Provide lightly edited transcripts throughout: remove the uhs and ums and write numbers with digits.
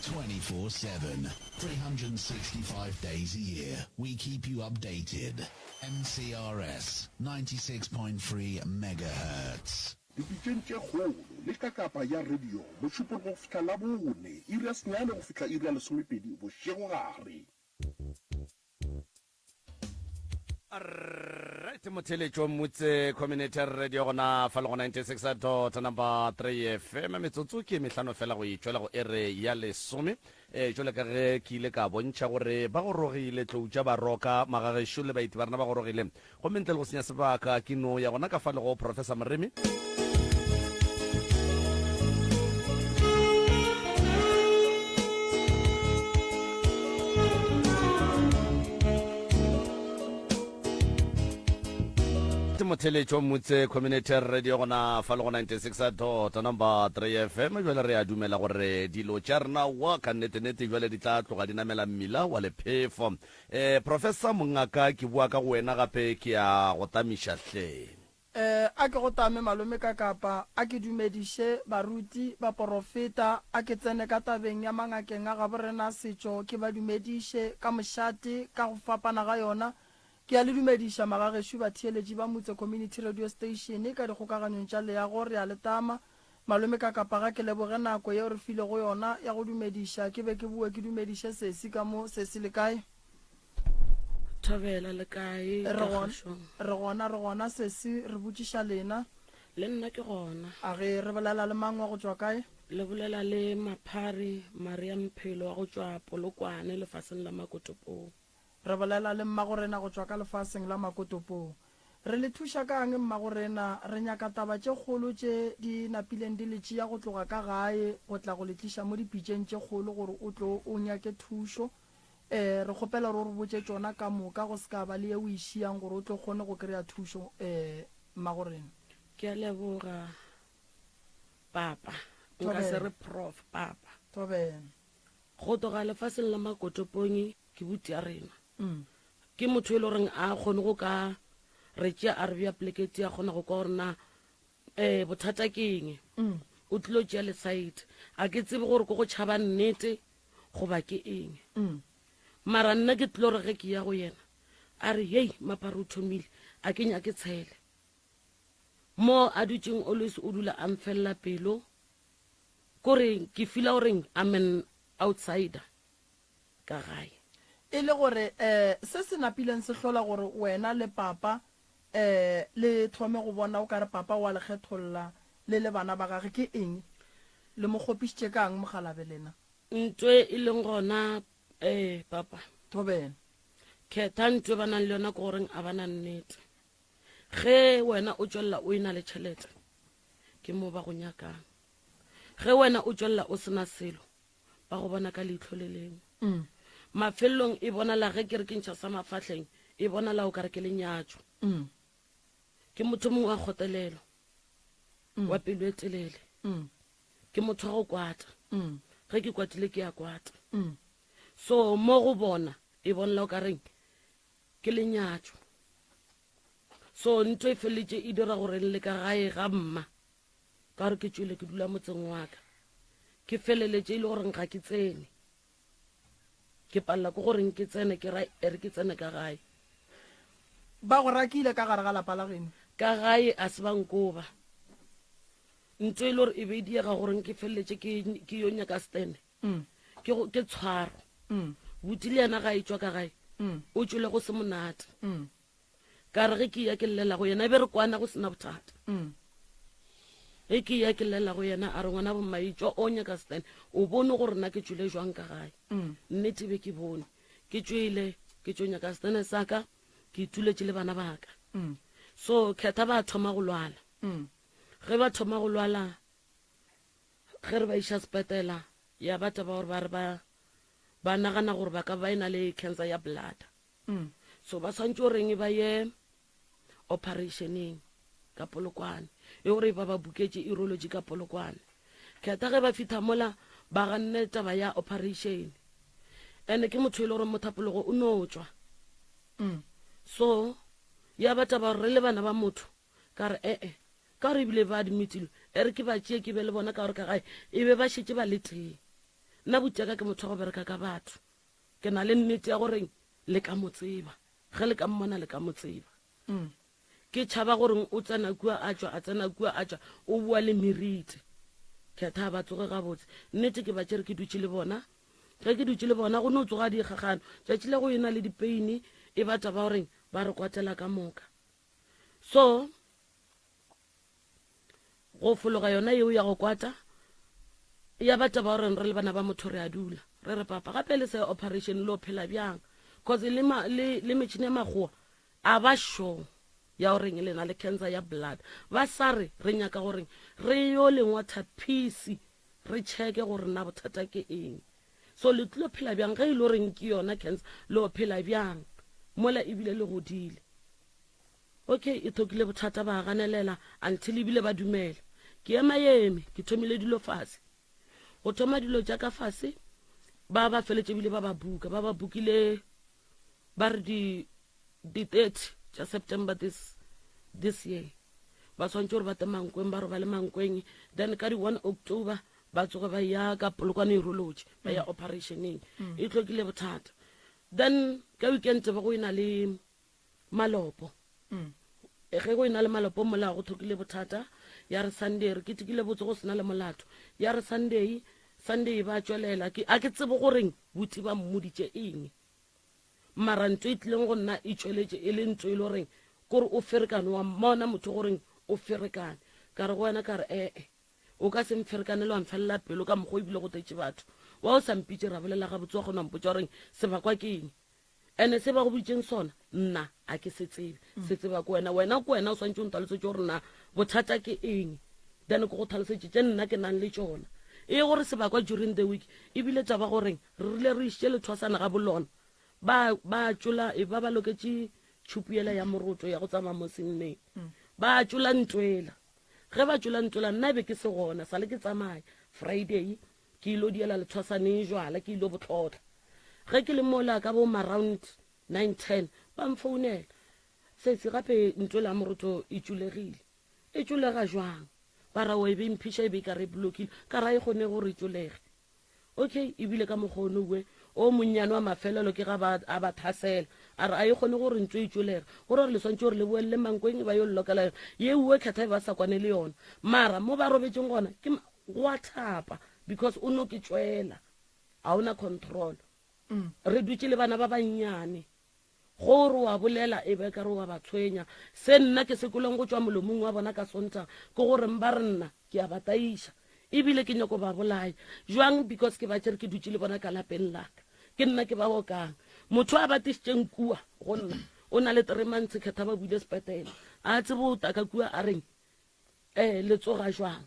24/7, 365 days a year. We keep you updated. MCRS 96.3 megahertz. dipitšeng tše kgolo le ka kapa ya radio bošupong go fihla la bone iri ya senyane go fihla iri ya lesomepedi bošego gare. Right, motheletšo motse community radio gona fa le go 96 number 3 FM metsotso ke mehlano fela go itšwela go ere ya lesome jole ka ge ke ile ka bontšha gore ba go rogile tloutša ba roka magagešo le baiti ba rena ba go rogile go mentle le go senya sebaka ke no ya gona ka fa le go Professor Moremi. motheletšo motse community radio gona fa le go 96 number 3 FM jwale re a dumela gore dilo tša rena wa ka nnete-nnete jwale di tla tloga di namela mmila wa lephefo Professor Mongaka ke bua ka go wena gape ke a go tamiša hle a ke go tame malome ka kapa a ke dumediše baruti ba porofeta a ke tsene ka tabeng ya mangakeng a ga borena setšo ke ba dumediše ka mošate ka go fapana ga yona ke a le dumediša magagešo ba theeletši ba motse community radio station ka dikgokaganyong tša leago re a letama malome ka kapa ga ke leboge nako yeo re file go yona ya go dumediša ke be ke bue ke dumediše sesi ka mo sesi le kae Thabela le kae re gona sesi re botšiša lena le nna ke gona a ge re bolela le mang wa go tšwa kae le bolela le Maphari Maria Mphelo wa go tšwa Polokwane lefaseng la Makotopong re bolela le mmagorena go tšwa ka lefaseng la Makotopong re le thuša ka eng mmagorena re nyaka taba tše kgolo tše di napileng di le tšea go tloga ka gae go tla go le tliša mo dipitšeng tše kgolo gore o tlo o nyake thušo re kgopela gore o re botše tšona ka moka go se ka ba le ye o išiang gore o tlo kgone go kry-a thušo mmagorena ke a leboga papa nka se re prof papa tobena go toga lefaseng la Makotopong ke butia rena ke motho e le goreng a kgone go ka re tšea a re bja plekete ya kgona go ka gore na bothata ke eng o tlilo tšea le side a ke tsebe gore ko go tšhaba nnete goba ke eng mara nna ke tlilo re ge ke ya go yena a re hei Maphari o thomile a ke nyake tshele mo a dutšeng always o dula a mfelela pelo kore ke fila goreng I'm an outsider ka gae e le gore se se napileng se hlola gore wena le papa le thome go bona o ka re papa wa le kgetholla le bana ba gage ke eng le mo kgopišitše kang mogalabe lena ntwe e leng gona papa tobena khetha ntwe ba nang le yona ke goreng a bana nnete ge wena o tšwelela o ena le tšhelete ke mo ba go nyakang ge wena o tšwelela o sena selo ba go bona ka leitlho le lengwe mafelelong e bonala ge ke re ke ntšha sa mafahleng e bonala o ka re ke lenyatšo ke motho mongwe wa kgotelelo wa pelo e telele ke motho wa go kwata ge ke kwatile ke ya kwata so mo go bona e bonala o ka reng ke lenyatšo so ntho e feletše e dira gore le ka gae ga mma ka gore ke tšwele ke dula motseng wa ka ke feleletše e le gore ga ke tsene ke palela ko goreng ke tsene ke ra ere ke tsene ka gae ba go rakile ka gare ga lapa la geno ka gae a se bankoba ntho e le gore e be diega goreng ke feleletše ke yo nyaka stene ke tshwaro botile yana ga e tšwa ka gae o tšwele go se monate ka re ge ke ya ke llela go yena e be re kwana go sena bothata ge ke ya ke llela go yena a re ngwana bomaitšwa o nyaka stene o bone gore nna ke tšwele jwang ka gae nnete be ke bone ke tšwele ke tšo nyaka stene sa ka ke ituletše le bana baka so khetha ba thoma go lwala ge ba thoma go lwala ge re ba iša sepetela ya bata ba gore ba re ba nagana gore ba ka ba ena le cancer ya blood so ba swantse goreng ba ye operationeng ka Polokwane e gore ba ba buketše urology ka Polokwane khetha ge ba fitha mola ba ganne taba ya operation ene ke motho e le gore mothapologo o no tšwa so ya bata ba re le bana ba motho ka re ka re bile ba admitile e re ke ba tšee ke be le bona ka gore ka gae e be ba šetse ba le teng nna botjaka ke motho go bereka ka batho ke na le nnete ya gore le ka motseba ge le ka mmona le ka motseba ke tšhaba gore o tsena kua a tswa a tsena kua a tswa o bua le merite kgetha ba tsoge gabotse nnete ke ba tsere ke dutse le bona ge ke dutse le bona go ne o tsoga digagano tšatši le go ena le dipeini e batla ba goreng ba re kwatela ka moka so go fologa yona yeo ya go kwata ya batla ba goreng re le bana ba motho re a dula re re papa gape le se operation le o phela bjang cause le metšhini ya magoa a ba sure ya goreng le na le cancer ya blood ba sa re nyaka goreng re yo lengwatha piece re cheke gore na bothata ke eng so le tlo phela bjang ge e le goreng ke yona cancer le o phela bjang mola ebile le godile okay e thokile bothata ba ganelela until ebile ba dumela ke ema ke thomile dilo fase go thoma dilo tša ka fase ba feletse ebile ba bukile ba re di 30 ja September this year ba swantse gore ba te mankweng ba roba le mankweng then ka di 1 October ba tsoga ba ya ka polokwane urology ba ya operationeng e tlokile bothata then ka weekend ba go ina le malopo ge go ina le malopo mola go thokile bothata ya re Sunday re kitikile botse go sena le molato ya re Sunday ba tswelela a ke tsebo goreng buti ba mmuditše eng mara ntwe e tlileng go nna e tsweletše e le ntwe e le goreng kore o ferekane wa mmona motho goreng o ferekane ka re go wena ka re o ka se mferekane le wa mfelela pelo ka mokgwa ebile go tetše batho wa o sa mpitše ra bolela ga botse wa kgona mpotša goreng sebakwa ke eng ene se ba go bitseng sona nna a ke se tsebe se tseba ko wena ko wena o swantse o ntlhalosetse gore na bothata ke eng then ko go tlhalosetse tše nna ke nang le tšona e gore sebakwa during the week ebile tša ba goreng re rile re išitše lethwasana ga bolona ba tšola e ba loketse tšhupuela ya moroto ya go tsamaya mo senneng ba tšola ntwela ge ba tšola ntwela nna be ke se gona sa le ke tsamaya Friday ke ilo diela lethwasane jwala ke ilo botlhotlha ge ke le mola ka bo around 9-10 ba mfounela setse gape ntwela ya moroto e tšulegile e tšulega jwang ba ra o e be mphiša e be ka re blokile ka ra e kgone gore e tšulege okay ebile ka mokgono we o monnyane wa mafelelo ke ga a ba thasela a re a e kgone gore ntse e tšulega gore re le swantse gore le boelele mankweng ba yo llokela ye uwe kgetha e ba sa kwane le yona mara mo ba robetseng gona ke go a thapa because o no ke tswela a ona control re dutse le bana ba bannyane gore wa bolela e be ka re wa ba tshwenya se nna ke sekolong go tswa molomong wa bona ka sonta ke gore mba re nna ke a bataiša ebile ke nyako ba bolaya jwang because ke ba tsere ke dutse le bona ka lapeng laka ke nna ke ba bokang motho a batišitšeng kua go nna o na le 3 months kgetha ba buile sepetele a tsebe o taka kua a reng le tsoga jwang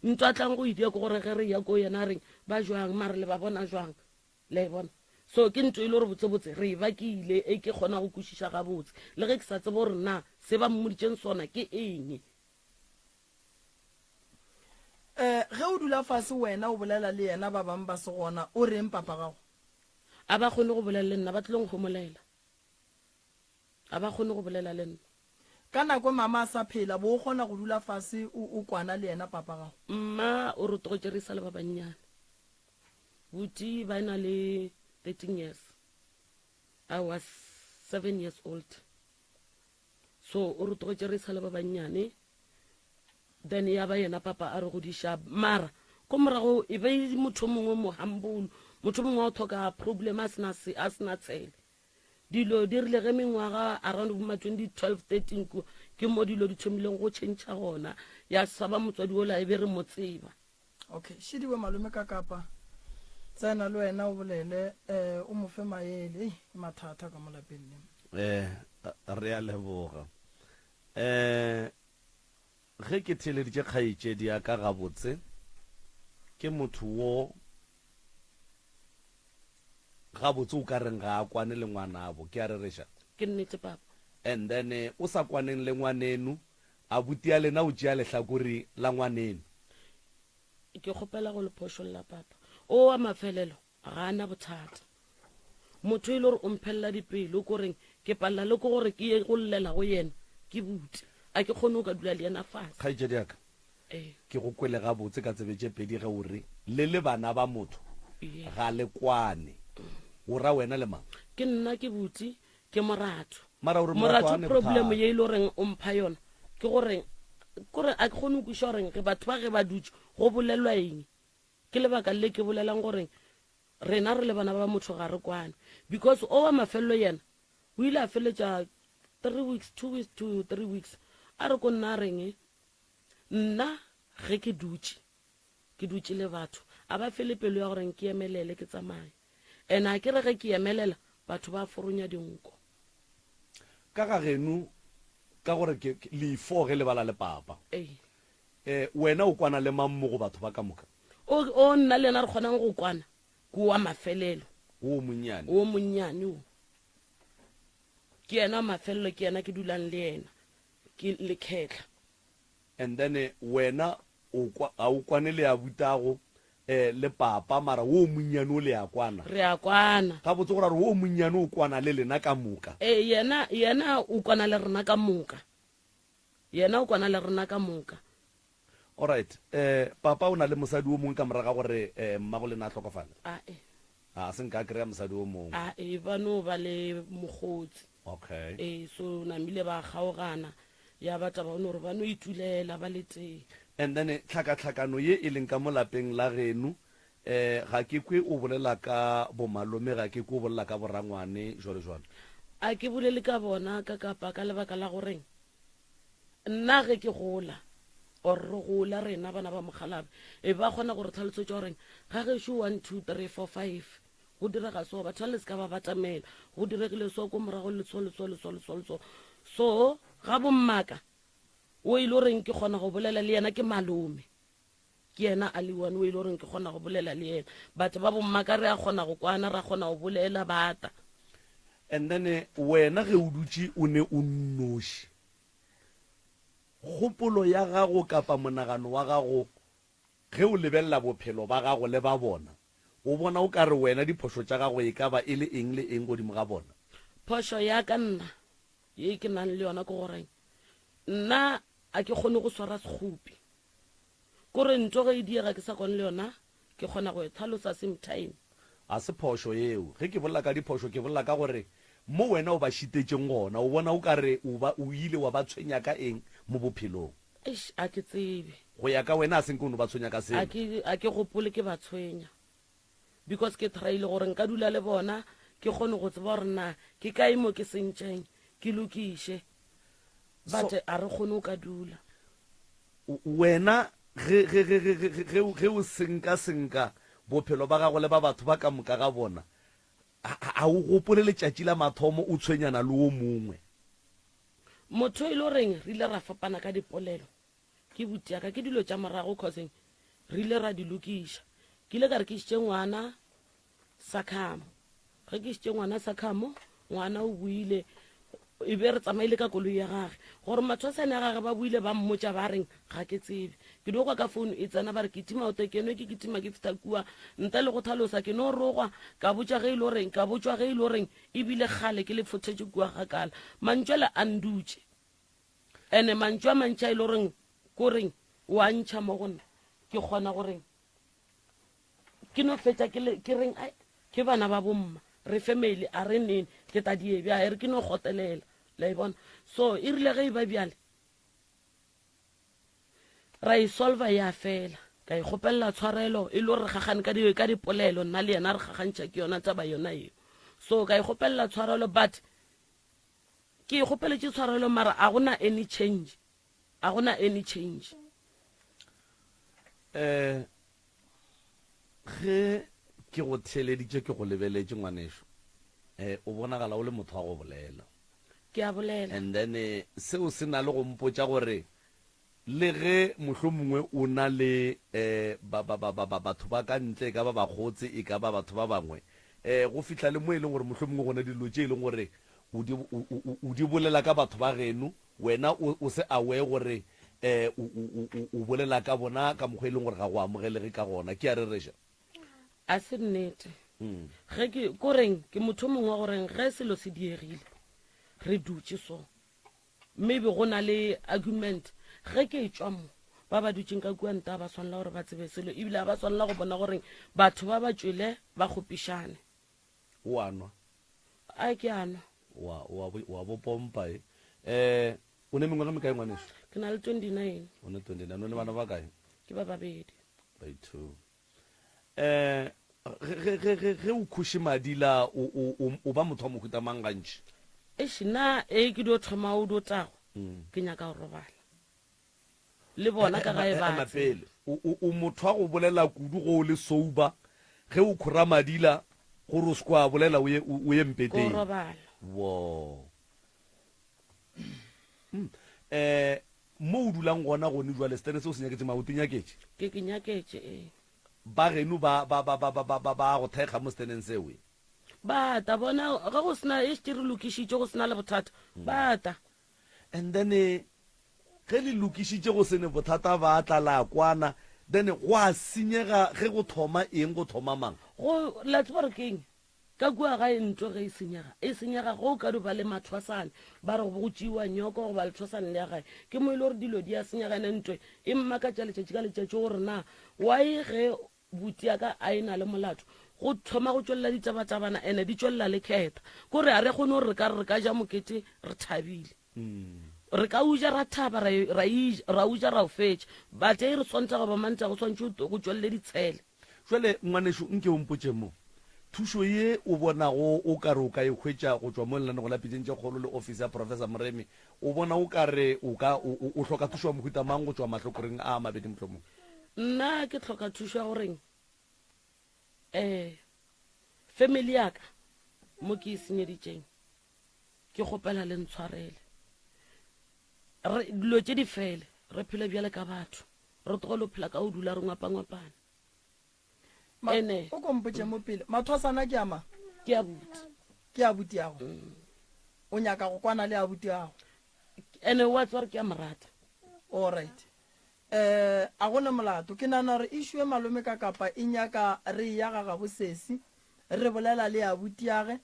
ntwa tlang go idia ke gore ge re ya ko yena a reng ba jwang mare le ba bona jwang le bona so ke ntwe e le gore botsebotse re e bakile e ke kgona go kwešiša gabotse le ge ke sa tsebe gore na se ba mmoditšeng sona ke eng ge o dula fase wena o bolela le yena ba bang ba se gona o reng papa gago a ba kgone go bolela le nna ba tlileng go molela a ba kgone go bolela le nna ka nako mama a sa phela bo o kgona go dula fase o kwana le yena papa gago mma o re togojerisa le ba bannyane buti ba na le 13 years I was 7 years old so o re togojerisa le ba bannyane then ya ba yena papa a re go diša mara ko morago e be motho mongwe mo humble motho mongwe o thoka problem a sena tsele dilo di rile ge mengwaga around ma 2012-13 ke mo dilo di thomileng go change gona ya saba motswadi ola e be re mo tseba okay šidiwe malome ka kapa tsena le wena o bolele o mo fe maele mathata ka molapeng le re a leboga ge ke theleditše kgaetšedi ya ka gabotse ke motho wo gabotse o ka reng ga a kwane le ngwanabo ke a rereša ke nnete papa and then o sa kwaneng le ngwanenu a butia lena o tšea lehlakore la ngwanenu ke kgopela go le phošolla papa o wa mafelelo ga ana bothata motho e le gore o mphelela dipelo ko reng ke palela le ko gore ke ye go llela go yena ke buti a ke kgone o ka dula le yena fase kgaetšedi yaka ke go kwele gabotse ka tsebetše pedi ge o re le bana ba motho ga le kwane o ra wena le mang ke nna ke buti ke moratho mara ore moratho problem ye ile reng o mpha yona ke gore a ke gone go shoreng ke batho ba ge ba dutse go bolelwa eng ke lebaka le ke bolelang gore rena re le bana ba motho ga re kwane because o wa mafello yena o ile a feletša 2 weeks to 3 weeks a re ko nna reng nna ge ke dutse le batho a ba fele pelo ya gore ke emelele ke tsamaye ena ke re ge ke emelela batho ba foronya dinko ka ga genu ka gore ke le ge le bala le papa wena o kwana le mammo go batho ba ka moka o nna le ena re kgonang go kwana ko wa mafelelo o monnyane o ke ena mafelelo ke ena ke dulang le ena ke le khetla and then wena a o kwane le ya butago le papa mara o monnyane o le ya kwana re a kwana ga botse gore o monnyane o kwana le lena ka moka yena o kwana le rena ka moka alright papa o na le mosadi o mongwe ka moraga gore mmago le na tlhokofala a se nka kry-a mosadi o mongwe bano ba le mogotsi okay so namile ba kgaogana ya batla ba gore ba no itulela ba le teng and then tlhakatlhakano ye e leng ka mo lapeng la genu ga ke kwe o bolela ka bomalome ga ke kwe o bolela ka borangwane jwale a ke bolele ka bona ka kapa ka lebaka la goreng nna ge ke gola or re gola rena bana ba mogalabe e ba kgona gore tlhalosetsa goreng ga gešo 1 2 3 4 5 go direga so batho le ska ba batamela go diregile so ko morago le so ga bommaka o ile reng ke kgona go bolela le yena ke malome ke yena a le one o ile reng ke kgona go bolela le yena batho ba bommaka re a kgona go kwana ra kgona go bolela bata and then wena ge o dutse o ne o nnoši kgopolo ya gago kapa monagano wa gago ge o lebelela bophelo ba gago le ba bona o bona o ka re wena diphoso tša gago e ka ba e le eng le eng godimo ga bona phoso ya ka nna ye ke nang le yona ke goreng nna a ke kgone go swara sekgopi kore ntho ge e diega ke sa kgone le yona ke kgona go e tlhalosa same time a se phoso yeo ge ke bolela ka diphoso ke bolela ka gore mo wena o ba šitetseng gona o bona o ka re o ile wa ba tshwenya ka eng mo bophelong a ke tsebe go ya ka wena a senke o ne ba tshwenya ka seo a ke gopole ke ba tshwenya because ke traile gore nka dula le bona ke kgone go tseba gore na ke kae mo ke sentšeng ke lokiše but a re kgone o ka dula wena ge o senka bophelo ba gago le ba batho ba ka moka ga bona a o gopole letšatši la mathomo o tshwenyana le o mongwe motho e le goreng re ile ra fapana ka dipolelo ke butiaka ke dilo tša morago causeng re ile ra di lokiša ke ile ka re ke šitše ngwana Sakamo ge ke šitše ngwana Sakamo ngwana o buile e be re tsamaile ka koloi ya gage gore mathwasane a gage ba buile ba mmotša ba reng ga ke tsebe ke dokwa ka founu e tsena ba re ke tima ote keno ke tima ke feta kua ntle le go tlhalosa ke no rogwa ka botša ge e le goreng ka botšwa ge e le goreng ebile gale ke le fothetše kua gakala mantšwela a ndutše ene mantšwa mantšha e le goreng ko reng wa ntšha mo gona ke kgona goreng ke no fetša ke reng ke bana ba bomma re family a re nene ke tadiebi a re ke no gotelela la e bona so e rile ge e ba bjale ra e solva ya fela ka e gopelela tshwarelo e le gore gagane ka dipolelo nna le yena re gagantšha ke yona taba yona eo so ka e gopelela tshwarelo but ke e gopeletše tshwarelo mara a gona any change ge ke go theleditše ke go lebeletše ngwanešo o bonagala o le motho wa go bolela ke a bolela and then seo se na le go mpotša gore le ge mohlomongwe o na le batho ba ka ntle ka ba bagotse e ka ba batho ba bangwe go fihla le mo e leng gore mohlomongwe gona dilo tše e leng gore o di bolela ka batho ba genu wena o se awe gore o bolela ka bona ka mokgwa e leng gore ga go amogelege ka gona ke a rereša a se nnete ge ke koreng ke motho mongwe goreng ge selo se diegile re dutše so maybe go na le argument ge ke tšwa mo ba ba dutseng ka kua nta ba tshwanela gore ba tsebe selo ebile ba tshwanela go bona gore batho ba ba tswele ba kgopišane o anwa a ke anwa wa bopompa o ne mengwaga mekae ngwaneso ke na le 29 o ne 29 o ne bana ba kae ke ba babedi by 2 ge o khuše madila o ba motho wa mohuta mang gantši nna ke dio thoma o dio tago ke nyaka go robala le bona ka gae batse o motho wa go bolela kudu go o le souba ge o khura madila gore o seko a bolela o ye mpeteng robala wo mo o dulang gona gone jwa lestene se o se nyaketse maote nyaketse ke nyaketse ba geno ba go thekga mo steneng sewe bata bona ga go sena e se re lokišitše go sena le bothata bata and then ge le lokišitše go sene bothata ba tla la kwana then go a senyega ge go thoma eng go thoma mang go la tsebare keng ka kua ga ntlo ge e senyega go ka ba le mathwasane ba re go tšewa nyoko go ba lethwasane le ya gae ke mo ile gore dilo di a senyegane ntwe e mmakatša letšatši ka letšatši gore na wae ge buti ya ka a ena le molato go thoma go tswelela ditsabatsabana ene di tswelela le kgetha kore a re kgone gore re ka ja mokete re thabile re ka uja ra thaba ra uja ra o fetša but e re swantsa go ba mantsa go swantse go tswelele ditshele jale ngwaneso nke o mpotse mo thuso ye o bonago o ka re o ka e hwetša go tswa mo lenane go lapitseng tše kgolo le office ya professor Moremi o bona o ka re o hloka thuso wa mohuta mang go tswa mahlokoreng a mabedi mohlomong nna ke tlhoka thuso ya goreng family yaka mo ke e senyeditšeng ke kgopela le ntshwarele dilo tše di fele re phele bjale ka batho re tlogole o phela ka o dula re ngwapangwapane ene o kompotše mo pele mathwasana ke ama ke a buti ke a buti yago o nyaka go kwana le a buti yago ene wa tsware ke a morata alright a gone molato ke nana re issue malome ka kapa e nyaka re ya ga bosesi re bolela le a buti yage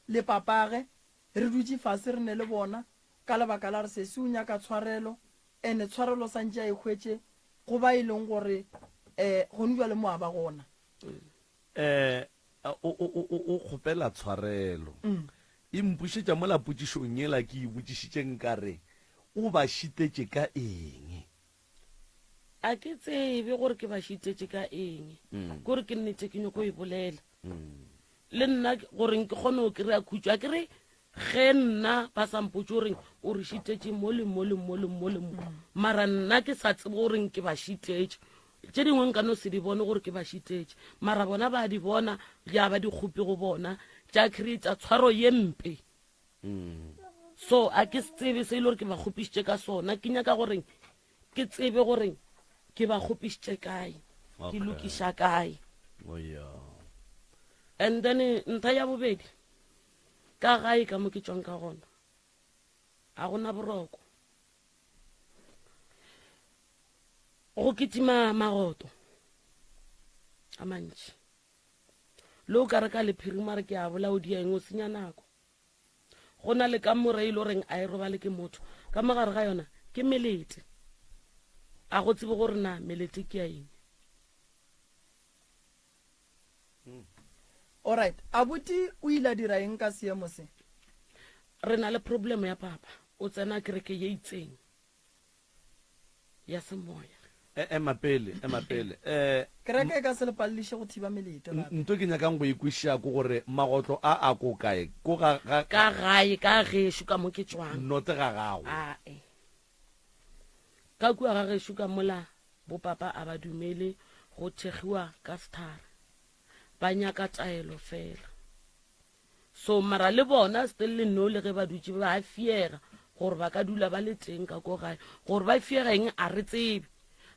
le papage re dutse fase re ne le bona ka lebaka la re sesi o nyaka tshwarelo ene tshwarelo sa ntse a ikhwetse go ba ileng gore go njwa le moa ba gona o kgopela tshwarelo e mpušetša mo la potšišong ela ke e botšišitšeng ka re o ba šitetše ka eng a ke tsebe gore ke ba šitetše ka eng kore ke nnete ke nyako e bolela le nna gore ke kgone o kry-a khutšo a kere ge nna ba sampotse goreng o re šitetše mo le mo mara nna ke sa tsebe goreng ke ba šitetše tše dingwe nka no se di bone gore ke ba šitetše mara bona ba di bona ja ba di kgopi go bona tša creata tshwaro ye mpe so a ke se tsebe se ile gore ke ba kgopišitše ka sona ke nyaka goreng ke tsebe goreng ke ba kgopišitše kae ke lokiša kae and then ntha ya bobedi ka gae ka mo ke tswang ka gona a gona boroko go kitima magoto a mantši le o ka re ka lephiri mare ke a bolaodi ya eng o senya nako go na le ka moreile goreng a e robale ke motho ka mogare ga yona ke melete a go tsebe gore na melete ke ya eng alright abuti o ile a dira eng ka seemo se re na le problem ya papa o tsena kereke ye itseng ya semoya ema pele kereke ka se le palliše go thiba melete nto ke nyakang go ikwešiša ko gore magotlo a ko kae ko ka gae ka gešo ka mo ke tswang note ga gago ae ka kua ga gešo ka mola bopapa a ba dumele go thegiwa ka sethara ba nyaka taelo fela so mara le bona still le no le ge ba dutse ba fiega gore ba ka dula ba le teng ka ko gae gore ba fiega eng a re tsebe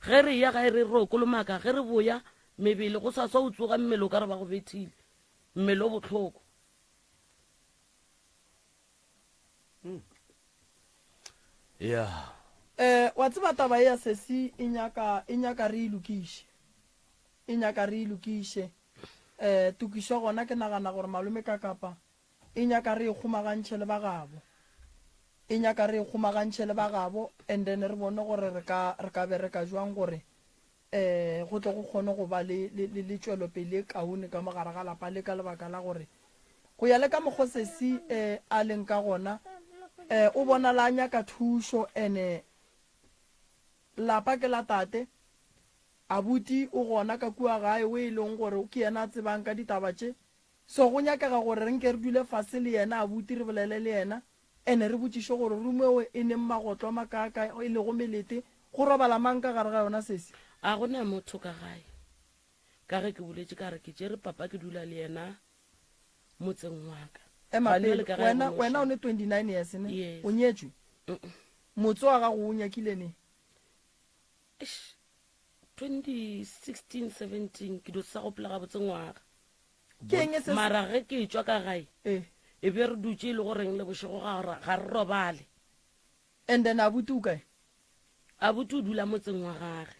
ge re ya gae re rokolomaka ge re boya mebele go sa tswa o tsoga mmele o ka re ba go bethile mmele o botlhoko wa tseba taba ya sesi e nyaka re ilokiše tukišo gona ke nagana gore malome ka kapa e nyaka re e kgomagantšhe le bagabo e nyaka re khumagantšhe le ba gabo and then re bone gore re ka bereka jwang gore go tle go kgone go ba le tšwelopele e kaone ka mogare ga lapa le ka lebaka la gore go ya le ka mogosesi a leng ka gona o bona la nyaka thušo ene lapa ke la tate abuti o gona ka kua gae o e leng gore ke yena a tsebang ka ditaba tše so go nyakega gore re nke re dule fase le yena abuti re bolele le yena ene re botšiše gore rumeo e neng magotlo makaka e le go melete go robala mang ka gare ga yona sesi a gona motho ka gae ka ge ke boletše ka re ke tšere papa ke dula le yena motseng wa ka wena o ne 29 years ne Yes. o nyetšwe motse wa gago o nyakile ne 2016-17 ke dutse sa go pela ga botse ngwaga ke eng e se mara ge ke tšwa ka gae e be re dutse e le goreng le bošego ga re robale and then abuti o kae a botse o dula motseng wa gage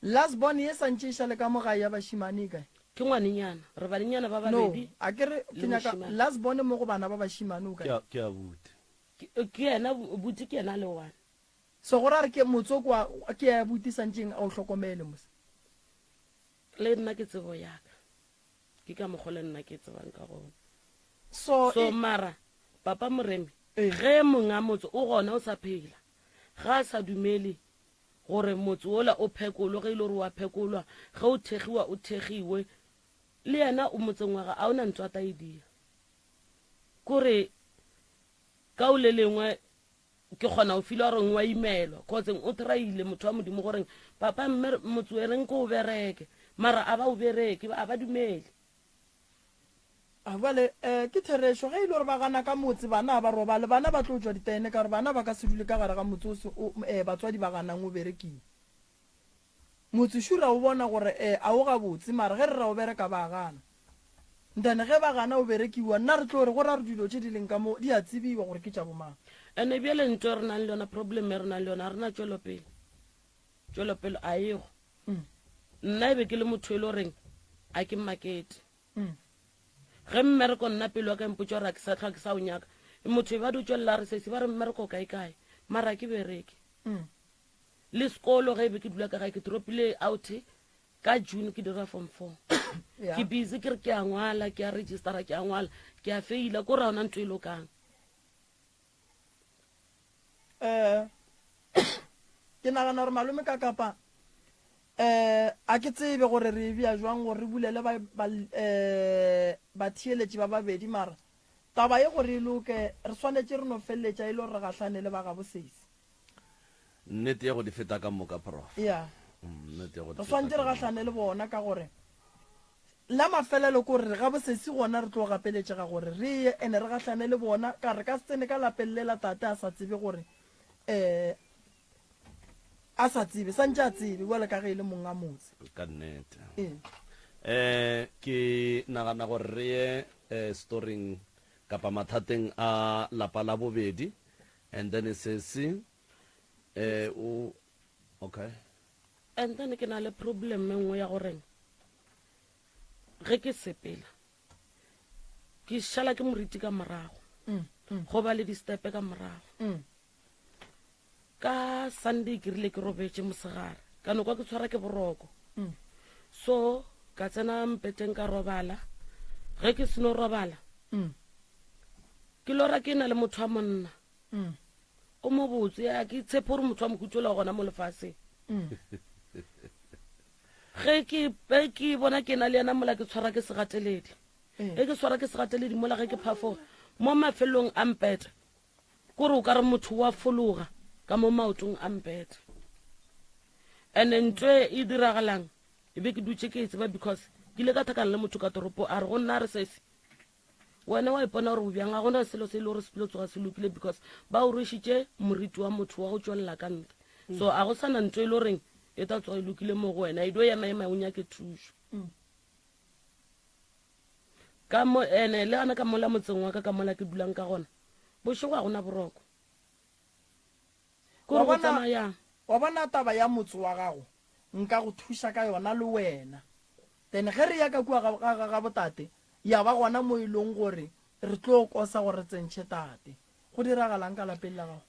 last born ye santše e šale ka mogae ya bašimane kae ke ngwanenyana re balenyana ba no babedi a kere ke nyaka mošimane. last born mo go bana ba bašimane o kae ke a bute ke yena botse ke yena le one so go ra re ke motse kwa ke ya buti santšeng a o hlokomele mose le nna ke tsebo yaka ke ka mokgwa le nna ke tsebang ka gona so so mara papa moremi Eh. ge monga motse o gona o sa phela ga a sa dumele gore motse ola o phekolo ge e le gore wa phekolwa ge o thegiwa o thegiwe le yena o motseng wa ga a o na ntho a ta e dira kore ka o le lengwe ke kgona o fila gore ngwa imelwa kotseng o traile motho wa modimo goreng papa mme motse e reng ke o bereke mara a ba o bereke a ba dumele a bale ke therešo ge e le gore ba gana ka motse bana ba robale bana ba tlo tswa ditene ka gore bana ba ka se dule ka gare ga motse batswadi ba ganang o berekile motse šura o bona gore a o ga botse mara ge re ra o bereka ba gana then ge ba gana o berekiwa nna re tlo gore go ra re dilo tše di leng ka mo di a tsebiwa gore ke tša bomang ene bjale ntho e re nang le yona problem e re nang le yona re na tšwelopele a ego nna e be ke le motho e le goreng a ke makete ge mmereko nna pelo wa ka mpotsa gore a ke sa tlhoa ke sa o nyaka motho e ba di o tswelela re sese ba re mmereko kae mara ke bereke le sekolo ge e be ke dula ka gae ke tropile out ka june ke dira form 4 ke busy ke re ke a ngwala ke a registera ke a ngwala ke a feila ko ra ona ntho e lokang ke nagana gore malome ka kapa a ke tsebe gore re bia jwang gore re bulele batheeletši ba babedi mara taba ye gore e loke re swanetse re no feleletša e le gore re gahlane le ba gabosesi nnete ya go di feta ka moka prof ya nnete ya go di re feta swanetse re gahlane le bona ka gore la mafelelo ko re gabosesi gona re tlo gapeletšega gore re ye ene re gahlane le bona ka re ka se tsene ka lapelele la tate a sa tsebe gore a sa tsebe santse a tsebe bjale ka ge e le monga motse ka nnete ke nagana gore re ye storing kapa mathateng a lapa la bobedi and then sesi okay and then ke na le problem nngwe ya goreng ge ke sepela ke šala ke moriti ka morago go ba le di-stepe ka morago ka sunday ke rile ke robetse mosegare ka no kwa ke tshwara ke boroko so ka tsena mpeteng ka robala ge ke seno robala ke lora ke na le motho wa monna o mo botse a ke tshepe gore motho wa mokutsola gona mo lefaseng ge ke bona ke na le yena mola ke tshwara ke segateledi ge ke tshwara ke segateledi mola ge ke phafoga mo mafelong a mpeta kore o ka re motho wa fologa ka mo maotong a mpeta and ntho e diragalang e be ke dutse ke e tseba because ke ile ka thakana le motho ka toropo a re go nna re sese wena wa ipona gore bobjang ga gona selo se e le gore se tlo tsoga se lokile because ba o rwešitše moriti wa motho wa go tswelela ka ntle so a go sana ntho e le goreng e tla tsoga e lokile mo go wena e do ema ema o nyake thuso ka mo ene le gana ka mola motseng wa ka mola ke dulang ka gona bošego ga gona boroko kore go tsamayang wa bona taba ya motse wa gago nka go thuša ka yona le wena then ge re ya ka kua ga botate ya ba gona mo e leng gore re tlo kosa gore tsentšhe tate go diragalang ka lapeng la gago?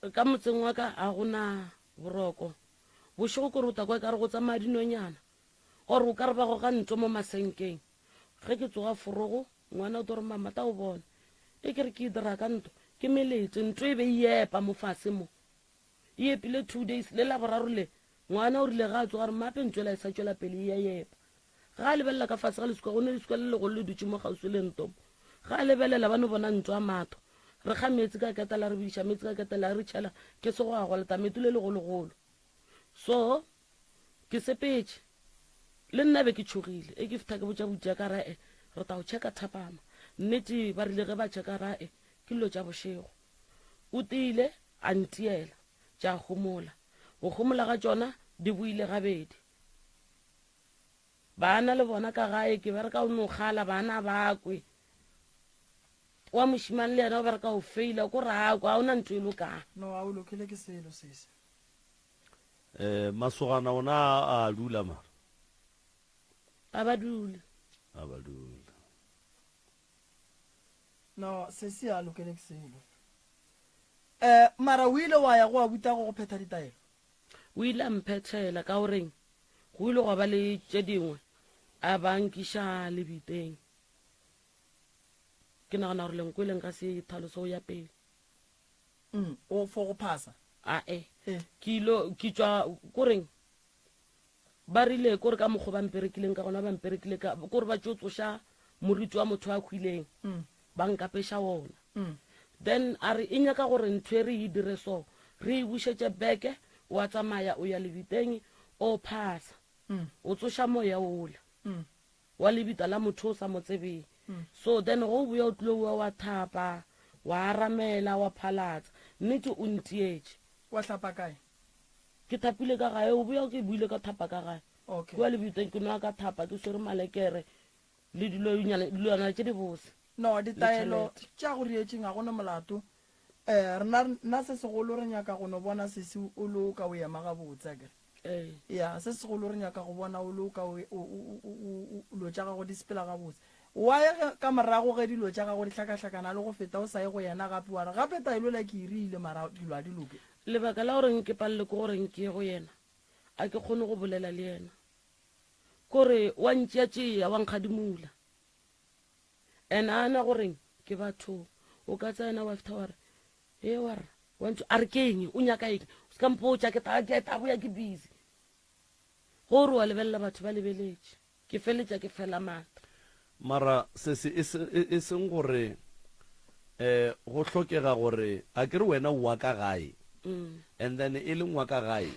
ka motseng wa ka a gona boroko bošego kore o takwa ka re go tsamaya dinonyana gore o ka re ba go ga ntlo mo masenkeng ge ke tsoga forogo ngwana o tore mama ta o bone e kere ke dira ka ntlo ke meletse ntlo e be epa mo fase mo e epile 2 days le la boraro le ngwana o rile ga a tsoga re mape ntšwela e sa tšwela pele e epa ga a lebelela ka fase ga lesukwa go ne lesukwa le legolo le dutse mo gausi le ntomo ga a lebelela ba no bona ntlo a matho re ga metsi ka ketela re biša metsi ka ketela re tšhela ke se go a goleta metu le legologolo so ke sepetse le nna be ke tšhogile e ke fitha ke botša ka rae re ta go tšheka thapama nnete ba rile ge ba tšheka rae ke dilo tša bošego o tile a ntiela tša gomola go gomola ga tšona di boile gabedi bana le bona ka gae ke bereka o no kgala bana ba kwe wa mošimane le yena o bereka o feila ko rako ga o na ntho e lokang no a o lokile ke selo sese masogana ona a dula mara a ba dule a ba dula no sese a lokile ke selo mara o ile wa ya go a buta go phetha ditaelo o ile a mphethela ka goreng go ile go ba le tše dingwe a bankiša lebiteng ke nagana gore lenko eleng ka se thaloso ya pele o fo go phasa ae ke tšwa koreng ba rile kore ka mokgwa ba mperekileng ka gona ba mperekile kore ba tšo tsoša moriti wa motho a khwileng ba nkapeša wona then a re e nyaka gore ntho e re e dire so re e bušetše beke wa tsamaya o ya lebiteng o phasa o tsoša moya ola wa lebita la motho o sa mo tsebeng so then go boya o tlile wa thapa wa aramela wa phalatsa nnete o ntietše wa tlhapa kae ke thapile ka gae o boya ke buile ka thapa ka gae okay kua lebiteng ke noa ka thapa ke swere malekere le dilwana tše di bose no ditaelo tša go rietšeng ga gone molato rena se segolo re nyaka go no bona sese o lo ka o ema ga botsa kere ya se segolo re nyaka go bona o lo ka lo tša gago di sepela ga botsa wa ya ka morago ge dilo tša gago di hlakahlakana le go feta o sa ye go yena gape wa re gape taelo la ke irile mara dilo a di loke lebaka la goreng ke palele ke goreng ke ye go yena a ke kgone go bolela le yena kore wa ntšeatšea wa nkgadimula and ana goreng ke batho o ka tsena wa fita ware e ware wantho a re ke eng o nyaka eng o seka mpotša ke taboya ke busy gore wa lebelela batho ba lebeletše ke feletša ke fela mata mara se e seng gore go hlokega gore a ke re wena o wa ka gae and then e leng wa ka gae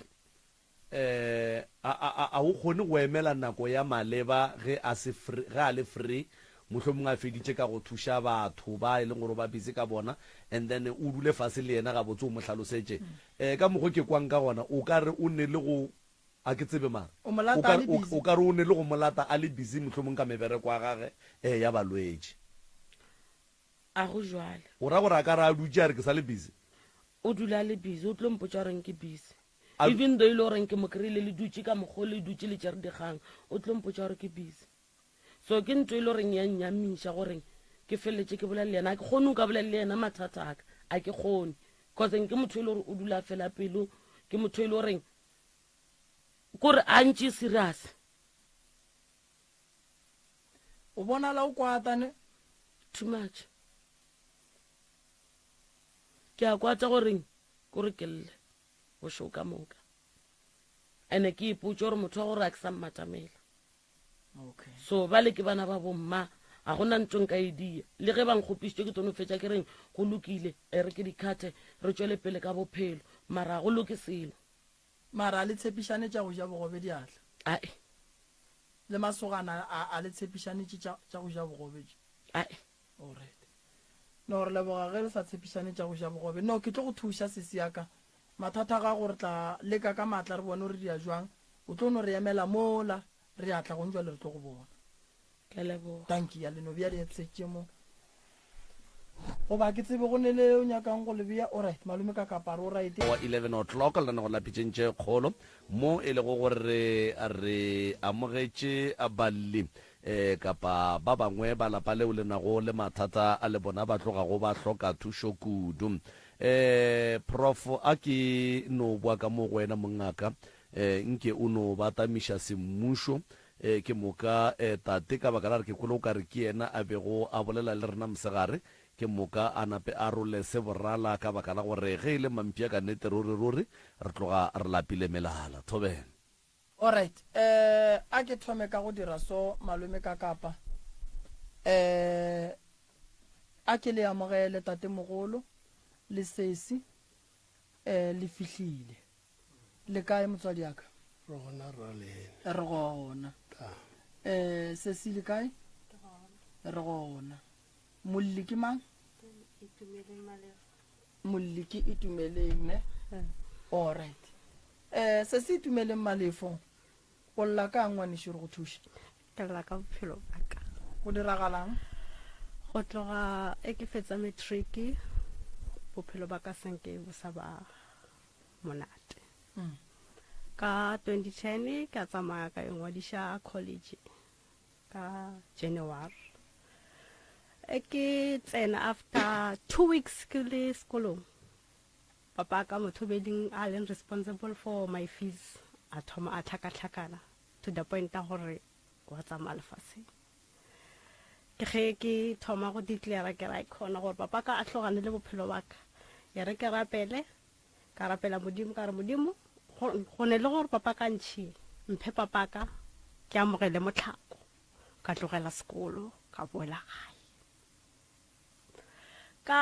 a o kgone go emela nako ya maleba ge a le free mohlomongwe a feditše ka go thuša batho ba e leng gore ba busy ka bona and then o dule fase le yena ga botse o mo hlalosetše ka mokgwa ke kwang ka gona o ka re o ne le go a ke tsebe mara o ka re o ne le go molata a le busy mohlomong ka mebereko a gage ya balwetše a go jwale o ra gore a ka re a dutše a re ke sa le busy o dula le busy o tlo mpotša goreng ke busy even though e le goreng ke mo kry-ile le dutše ka mokgwa le dutše le tšere dikgang o tlo mpotša gore ke busy so ke ntho e le goreng ya nnyamiša goreng ke feletše ke bolela le yena a ke kgone o ka bolela le yena mathata aka a ke kgone causeng ke motho e le gore o dula fela pelo ke motho e le goreng kore a ntše serious o bonala o kwatane too much ke a kwata goreng kore ke lle go šoka moka ene ke ipotse gore motho wa gore a ke sa mmatamela okay so ba le ke bana ba bomma a gona ntong ka edia le ge ba nkgopišitše ke tono fetša ke reng go lokile re ke dikhate re tšwele pele ka bophelo mara go loke selo mara le tshepišane tša go ja bogobe diatla ae le masogana a le tshepišanetše tša go ja bogobe ae alright no re leboga ge le sa tshepišane tša go ja bogobe no ke tlo go thuša sese yaka mathata ga gore tla leka ka maatla re bone re dia jwang o tlo no re emela mola re atla go ntšwa le re tlo go bona ke leboga tanki ya leno bja di etsetše mo goba ke tsebe go ne le o nyakang go lebea alright malome ka kapare o right wa 11 o'clock le go lapitšentše kgolo mo e le go gore re amogetše balemi kapa ba bangwe ba lapa leo le nago le mathata a le bona ba tlogago ba hloka thušo kudu. Prof a ke no bua ka mo go wena mongaka nke o no ba tamiša semmušo ke moka tate ka baka la re ke kgolo o ka re ke yena a bego a bolela le rena mosegare ke moka a nape a role se borala ka baka la gore ge e le mampia ka nnete ruri re tloga re lapile melala. Thobela. Alright, a ke thome ka go dira so malome ka kapa a ke le amogele tate mogolo le sesi le fihlile le kae motswadi yaka rona rale re gona sesi le kae re gona molli ke mang molli ke itumeleng ne alright sesi itumeleng malefo go lla ka ngwane go thuša ka la ka bophelo baka go diragalang go tloga e ke fetsa matric bophelo ba ka senke bo sa ba monate ka 2010 ka tsamaya ka engwadisha college ka January e ke tsena after 2 weeks ke le sekolong papa ka mothobeding a leng responsible for my fees a thoma a tlhakatlhakana to the point a gore wa tsamaya lefatsheng ke ge ke thoma go declare ke ra ikgona gore papa ka a tlogane le bophelo baka ya re ke rapele ka rapela modimo ka re modimo go ne le gore papa ka ntšhi mphe papa ka ke amogele motlhako ka tlogela sekolo ka boela gae ka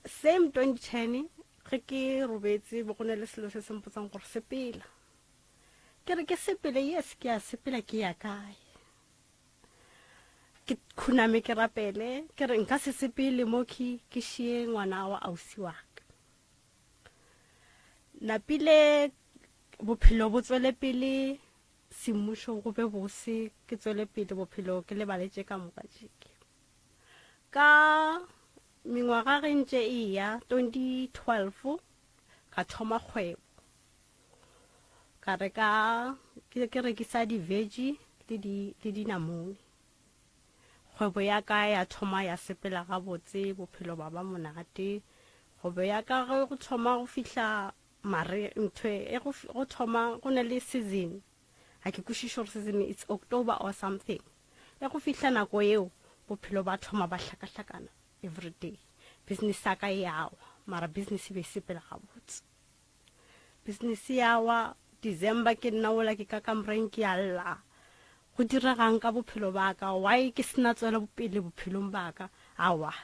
same 2010 ge ke robetse bo go ne le selo se se mpotsang gore sepela ke re ke sepele yes ke a sepela ke ya kae ke khuname ke rapele ke re nka se sepele mo ke šie ngwana wa ausi wa ka napile bophelo bo tswele pele semmušo go be bose ke tswele pele bophelo ke le baletse ka moka jeke ka mengwaga ge ntse e ya 2012 ka thoma kgwebo ka reka ke rekisa di-veggie le dinamune kgwebo ya ka ya thoma ya sepela gabotse bophelo ba ba monate kgwebo ya ka ge go thoma go fihla mare ntwe go thoma go ne le season a ke kwešiše gore season it's October or something e go fihla nako eo bophelo ba thoma ba hlakahlakana every day business ya ka yawa mara business be sepela gabotse business yawa December ke nna ola ke ka kamreng ke alla go diragang ka bophelo ba ka why ke sena tswela bopele bophelong ba ka awa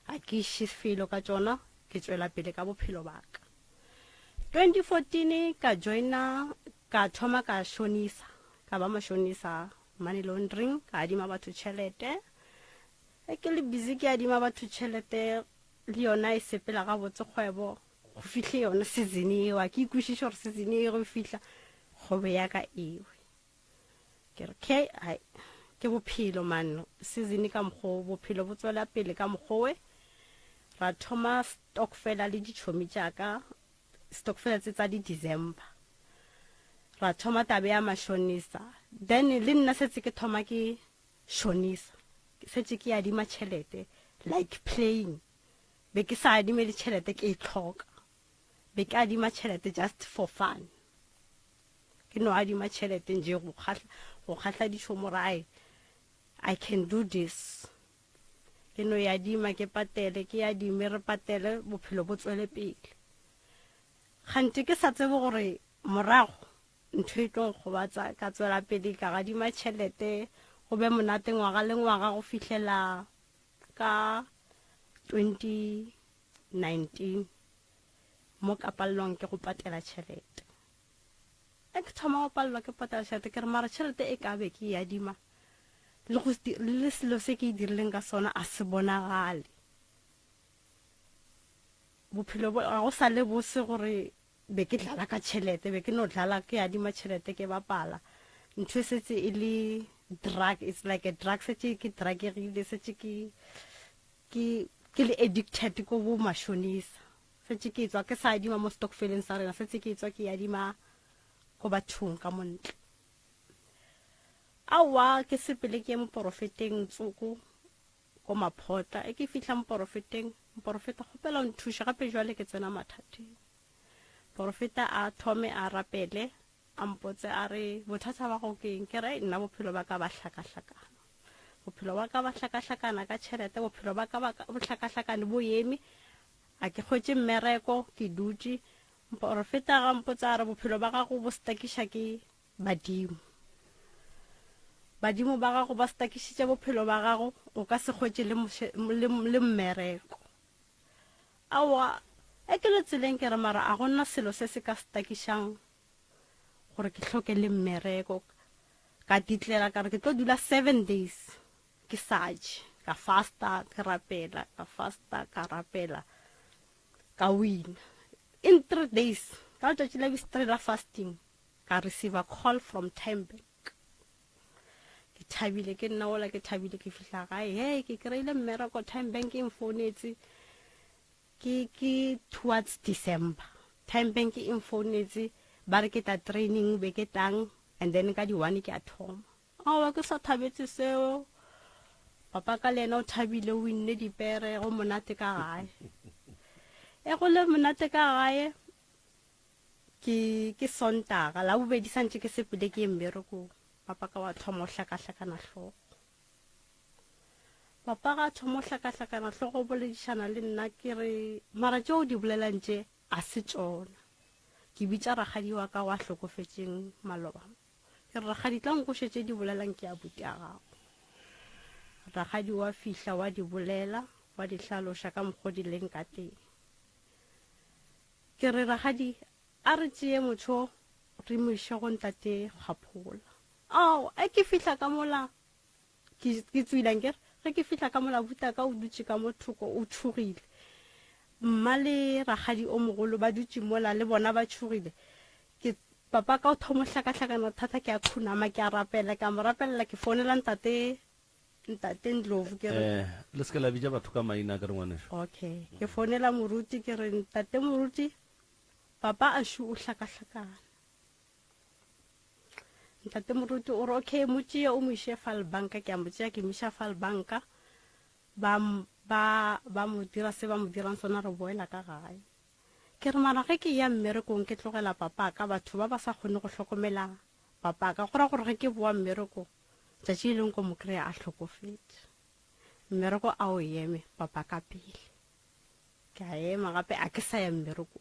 a ke felo ka tsona ke tswela pele ka bophelo ba ka 2014 ka joina ka thoma ka shonisa ka ba mashonisa money laundering ka adima batho tšhelete e ke le busy ke adima batho tšhelete le yona e sepela ga botse kgwebo go fihle yona season eo a ke ikwešiše gore season eo go fihla kgwebo ya ka ewe ke re ke bophelo man season ka mokgwa bophelo bo tswela pele ka mokgwa ra thoma stockfela le ditšhomi tša ka stockfela tsa di December ra thoma tabe ya mashonisa then le nna setse ke thoma ke shonisa setse ke adima tšhelete like playing be ke sa adime le tšhelete ke itlhoka be ke adima tšhelete just for fun ke no adima tšhelete nje go kgatla ditšhomo ra I can do this ke no ya adima ke patele ke adime re patele bophelo bo tswele pele gante ke sa tsebe gore morago ntho e tlo go batsa ka tswela pele ka adima tšhelete go be monate ngwaga le ngwaga go fihlela ka 2019 mo ka pallong ke go patela tšhelete e ke thoma go pallwa ke patela tšhelete ke re mara tšhelete e ka be ke e adima le selo se ke e dirileng ka sona a se bonagale bophelo ga go sa le bose gore be ke dlala ka tšhelete be ke no dlala ke adima tšhelete ke bapala ntho e setse e le drug it's like a drug setse ke drugegile setse ke le addicted ko bo mashonisa setse ke tswa ke sa adima mo stockfeleng sa rena setse ke tswa ke adima go bathong ka montle aowa ke sepele ke moporofeteng tsoko ko maphota ke fihla moporofeta kgopela o nthuša gape jwale ke tsena mathateng porofeta a thome a rapele a mpotse a re bothata ba go keng ke re nna bophelo ba ka ba hlakahlakana bophelo ba ka ba hlakahlakana ka tšhelete bophelo ba ka ba hlakahlakane bo eme a ke kgwetse mmereko ke dutse porofeta ga mpotse a re bophelo ba gago bo stakiša ke badimo ba gago ba stakišitše bophelo ba gago o ka se kgwetse le mmereko aowa ke le tseleng ke re mara a gona selo se se ka stakišang gore ke hloke le mmereko ka ditlela ka re ke tlo dula 7 days ke saje ka fasta ka rapela ka rapela ka win in 3 days ka tšatši la straight fasting ka receive a call from Tembank ke thabile ke nna ola ke thabile ke fihla gae ke kreile mmereko Tembank e mfounetse ke towards December Tembank e mfounetse ba re ke ta training be ke tang and then ka di 1 ke a thoma aowa ke sa thabetse seo papa ka lena o thabile o winne dipere go monate ka gae go le monate ka gae ke Sontaga la bobedi santse ke sepele ke mmereko papa ka wa thoma o hlakahlakana hloko papa ga thoma o hlakahlakana hloko boledišana le nna ke re mara tšeo di bolelang tše a se tšona ke bitša ragadi wa ka wa hlokofetseng maloba ke re ragadi tla nkošetse di bolelang ke a buti a gago ragadi wa fihla wa di bolela wa di hlaloša ka mokgwa di leng ka teng ke re ragadi a re tšee motho re mo iše go ntate kgaphola ke fihla ka mola ke tswilang ke re ke fihla ka mola buta ka o dutse ka mothoko o tshogile mma le ragadi o mogolo ba dutse mola le bona ba tshogile ke papa ka o thomo hlakahlakana thata ke a khunama ke a rapela ka mo rapelela ke founela ntate Ndlovu ke re le se ke la bitša batho ka maina ka re ngwaneso okay ke founela moruti ke re ntate moruti papa a shu o hlakahlakana ntate moruti o re okay motšea o mo iše Falbanka ke a motšea ke miša Falbanka ba mo dira se ba mo dirang sona re boela ka gae ke re mara ge ke ya mmerekong ke tlogela papa ka batho ba ba sa kgone go hlokomela papa ka gora gore ge ke boa mmereko tšatši e leng ko mo kry-a a hlokofetse mmereko a o eme papa ka pele ke a ema gape a ke sa ya mmereko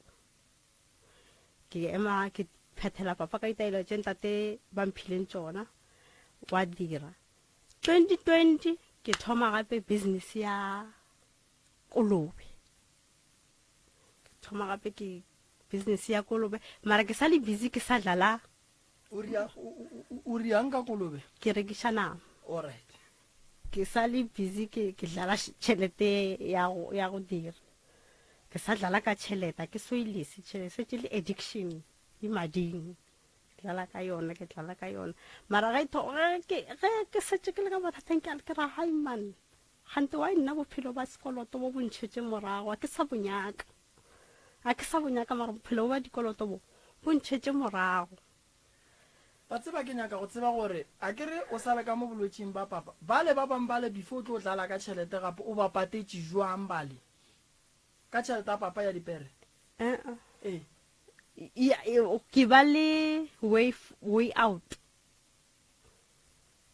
ke ema ke phethela papa ka itailo tše ntate ba mphileng tšona wa dira 2020 ke thoma gape business ya kolobe thoma gape ke business ya kolobe mara ke sa le busy ke sa dlala o riang ka kolobe ke rekiša nama alright ke sa le busy ke dlala tšhelete ya go dira ke sa dlala ka tšhelete ke so ilese tšhelete se le addiction e mading ke dlala ka yona mara ke setse ke le ka mathateng ke ra hai man gante wa nna bophelo ba sekoloto bo bontšhetše morago a ke sa bonyaka mara bophelo ba dikoloto bo bontšhetše morago ba tseba ke nyaka go tseba gore a ke re o sale ka mo bolwetšing ba papa bale ba bang bale before o tlo dlala ka tšhelete gape o ba patetše jwang bale ka tšhelete ya papa ya dipere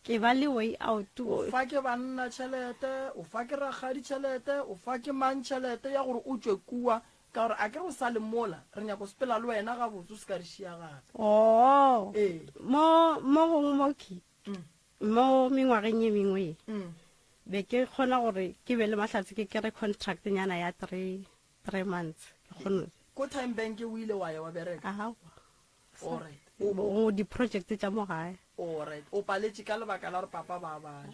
ke ba le way out o fa ke banna tšhelete o fa ke ragadi tšhelete o fa ke mang tšhelete ya gore o tšwe kua ka gore a ke go sa le mola re nyako sepela le wena ga botse o se ka re šia gape mo gongwe mo mengwageng ye mengwe be ke kgona gore ke be le mahlatse ke kere contract nyana ya 3 months ke kgone ko Time Bank o ile wa ya wa bereka alright o di-project tša mo gae alright o paletše ka lebaka la gore papa ba bala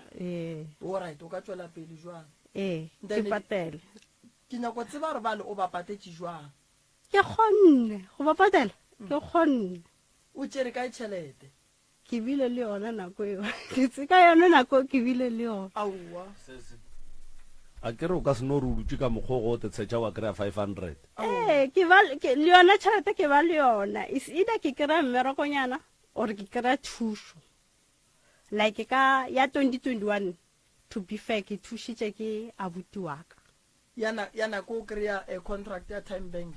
alright o ka tšwela pele jwang ke patele ke nyako tseba gore bale o ba patetše jwang ke kgonne go ba patela ke kgonne o tšere ka tšhelete ke bile le yona nako eo ke tseka yona nako ke bile le yona aowa a ke re o ka se no re o dutse ka mokgwa go te tshetša wa kry-a 500 le yona tšhelete ke ba le yona is either ke kry-a mmerekonyana ore ke kry-a thušo like ka ya 2021 to be fair ke thušitše ke abuti wa ka yana ko kry-a contract ya time bank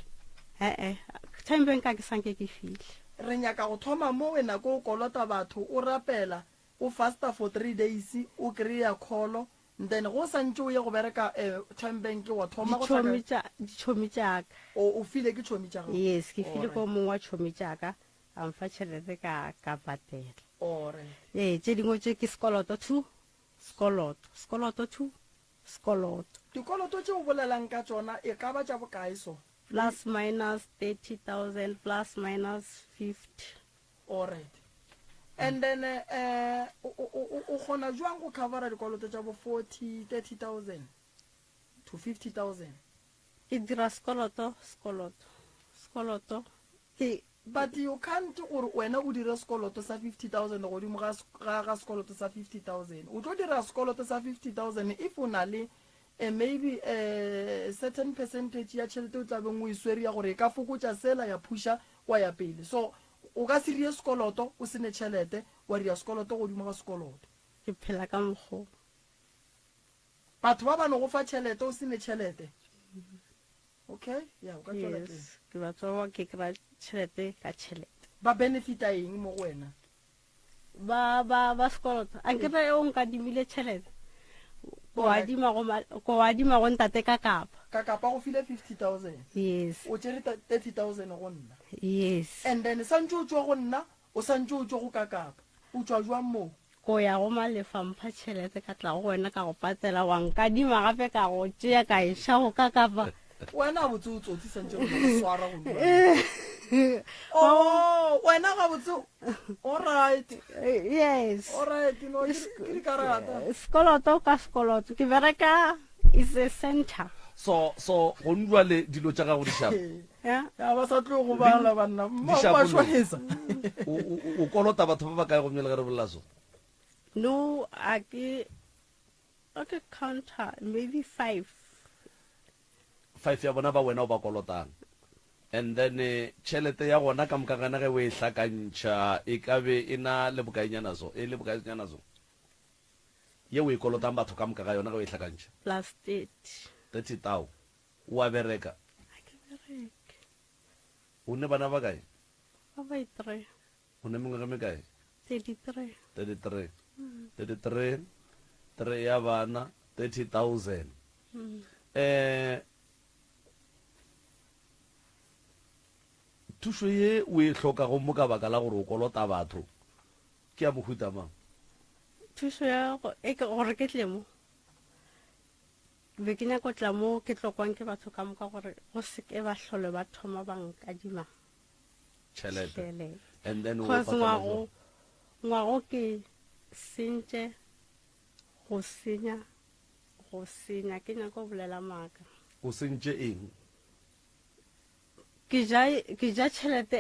time bank a ke sanke ke fihle re nyaka go thoma mo wena ko o kolota batho o rapela o fasta for 3 days o kry-a call then go santse o ye go bereka time bank wa thoma ditšhomi tša ka o file ke tšhomi tša gago yes ke file ko mongwe wa tšhomi tša ka a mfa tšhelete ka patela ore tše dingwe tše ke sekoloto to sekoloto dikoloto tše o bolelang ka tsona e ka ba tša bokae so plus minus 30,000 plus minus 50 alright and then o kgona jwang go covera dikoloto tša bo 40-30,000 to 50,000 ke dira sekoloto but you can't gore wena o dira sekoloto sa 50,000 godimo ga sekoloto sa 50,000 o tlo dira sekoloto sa 50,000 if o na le maybe a certain percentage ya tšhelete o tlabeng o iswere ya gore e ka fokotša sela ya phusha wa ya pele so o ka se rie sekoloto o sene tšhelete wa ria sekoloto godimo ga sekoloto ke phela ka mokgo batho ba ba no go fa tšhelete o sene tšhelete okay ya o ka tswela pele ke batho ke kra tšhelete ka tšhelete ba benefita eng mo go wena ba sekoloto a ke re o nka dimile tšhelete ko adima go ntate ka kapa go file 50,000 yes o tšere 30,000 go nna yes and then santse o tswa go nna o santse o tswa go ka kapa o tswa jwang moo ko ya go malefa mpha tšhelete ka tla go wena ka go patela wa nkadima gape ka go tšea ka eša go ka kapa wena a botse o tsotsi santse go swara go nna wena ga botse all right yes all right no ke karata sekoloto ka sekoloto ke bereka is a center so go ndwa le dilo tša gago di shapa ya ba sa tlo go bala banna ba shwanisa o kolota batho ba ba kae go mmele ga re bolela so no a ke counter maybe 5 ya bona ba wena o ba kolotang and then tšhelete ya gona ka mokagana ge o e hlakantšha e ka be e na le bokaenyana so ye o e kolotang batho ka moka ga yona ge o e hlakantšha plus 30,000 o a bereka o ne bana ba kae ba 3 o ne mengwe me kae 33 3 ya bana 30,000 thušo ye o e hlokago mo ka baka la gore o kolota batho ke ya mohuta mang thušo ya gore ke tle mo be ke nyako tla mo ke tlokwang ke batho ka moka gore go seke ba hlole ba thoma ba nkadima tšhelete and then ngwago ke sentše go senya ke nyako bolela maaka o sentše eng ke ja tšhelete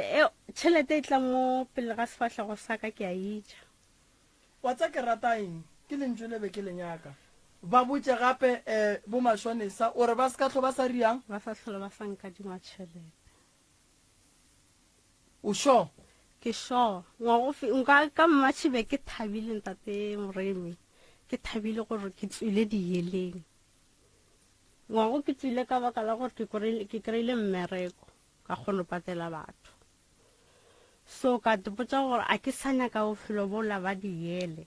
e tla mo pele ga sefatlhego sa ka ke a ija wa tsa ke rata eng ke lentswe le be ke lenyaka ba botse gape bo mashwanesa ore ba se ka tlho ba sa riang ba sa tlhole ba sa nkadima tšhelete o sure ke sure nka ka mmatšhibe ke thabile ntate moremi ke thabile gore ke tswile diyeleng ngwago ke tswile ka baka la gore ke kry-ile mmereko ka kgone patela batho so ka dipotsa gore a ke sa nyaka bophelo bola ba diyele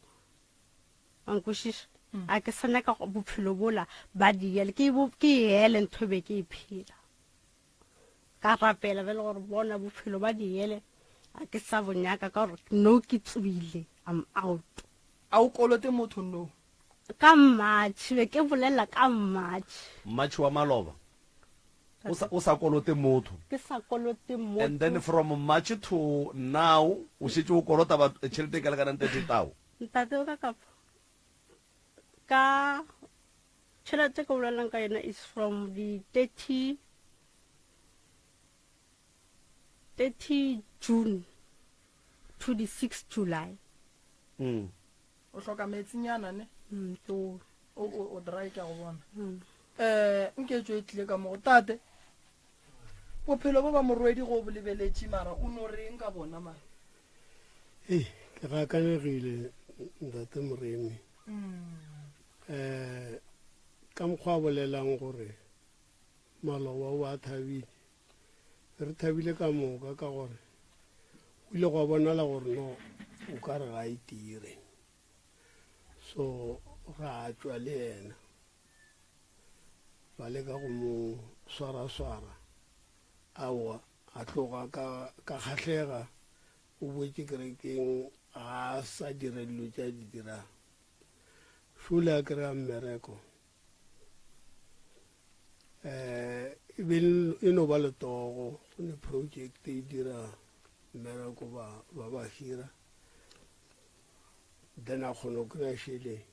ankwešiša a ke sa nyaka bophelo bola ba diyele ke yele ntho be ke iphela ka rapela bele gore bona bophelo ba diyele a ke sa bonyaka ka gore no ke tswile I'm out a o kolote motho no ka mmatšhi be ke bolela ka mmatšhi wa maloba o sa kolote motho ke sa kolote motho and then from March to now o šetše o kolota tšhelete ka lekanang 30,000 ntate o ka kapa ka tšhelete ka bolelang ka yona is from the 30 June to the 6 July o hloka metsinyana ne o dry ka go bona nke tswe tle ka mo tate bophelo bo ba morwedi go bolebeletše mara o no reng ka bona mara ke rakanegile ntate Moremi ka mokgwa a bolelang gore Maloba wa thabile re thabile ka moka ka gore o ile go bonala gore no o ka re ga itire so ra tswa le ena ba le ka go mo swara awa a tloga ka kgahlega o boetse kerekeng a sa dire dilo tša di dirang šole a kry-a mmereko e no ba letogo go ne project e dira mmereko ba hira then a kgone go kry-a šheleng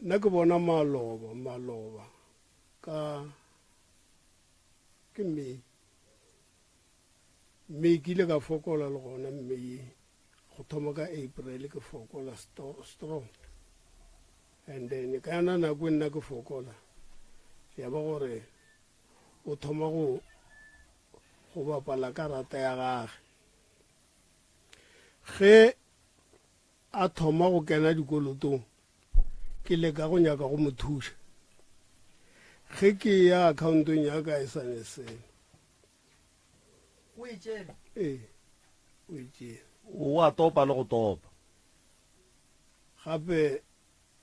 nna ke bona maloba ke Mei ke ile ka fokola le gona Mei go thoma ka April ke fokola strong and then ka yana nako nna ke fokola ya ba gore o thoma go bapala karata ya gage ge a thoma go kena dikolotong ke leka go nyaka go mo thuša ge ke ya accountong ya ka e sane sene o e tšele o itšea o a topa le go topa gape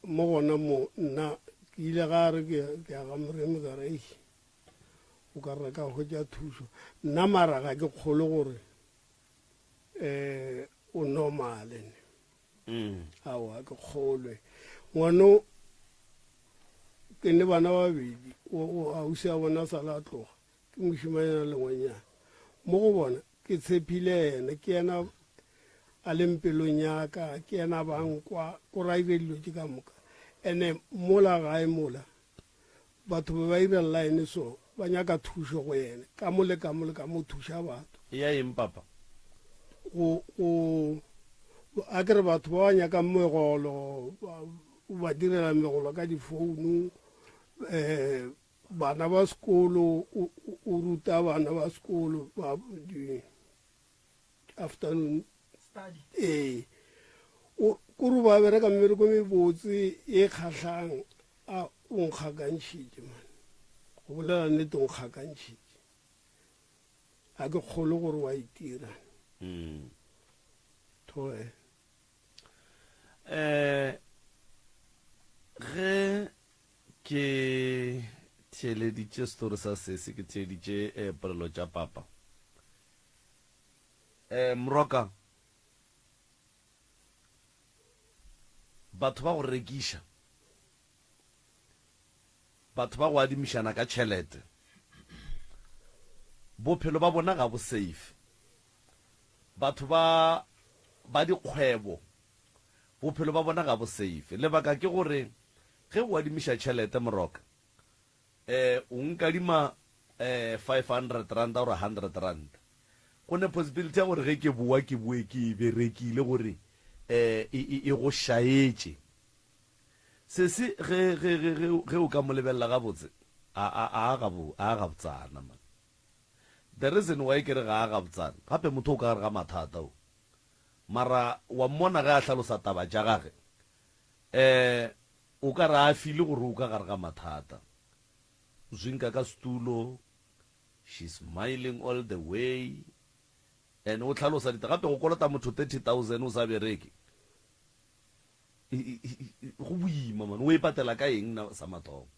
mo gona mo nna ke ile ga re ke ya ga Moremi ka re o ka reka go tša thušo nna mara ga ke kgolo gore o normale aowa ke kgolwe ngwano ke ne bana babedi o ausi a bona sala a tloga ke mošimanyana le ngwanyana mo go bona ke tshepile ene ke ena a leng pelong yaka ke ena bankwa ko ra ire dilo tše ka moka ene mola gae mola batho ba ira line so ba nyaka thušo go ene ka mole ka mo thuša batho ya eng papa go a kere batho ba ba nyaka megolo ba direla megolo ka difounu bana ba sekolo o ruta bana ba sekolo ba afternoon study kore ba bereka mmereko mebotse e kgatlhang a o nkgakantšhitše man go bolela nnete o nkgakantšhitše a ke kgolo gore wa itira toe ge ke theeleditše story sa sese ke theeditše polelo tša papa Moroka batho ba go rekiša batho ba go adimišana ka tšhelete bophelo ba bona ga bo safe batho ba dikgwebo bophelo ba bona ga bo safe lebaka ke gore ge o adimiša tšhelete Moroka o nkadima 500 rand or 100 rand go ne possibility ya gore ge ke bue ke berekile gore e go šaetše sese ge o ka mo lebelela gabotse a ga botsana man the reason why ke re ga a ga botsana gape motho o ka gare ga mathata o mara wa mmona ge a hlalosa taba tša gage o ka re a file gore o ka gare ga mathata zwinka ka stulo she's smiling all the way and o hlalosa dita gape go kolota motho 30,000 o sa bereke go boima man o e patela ka eng na sa mathomo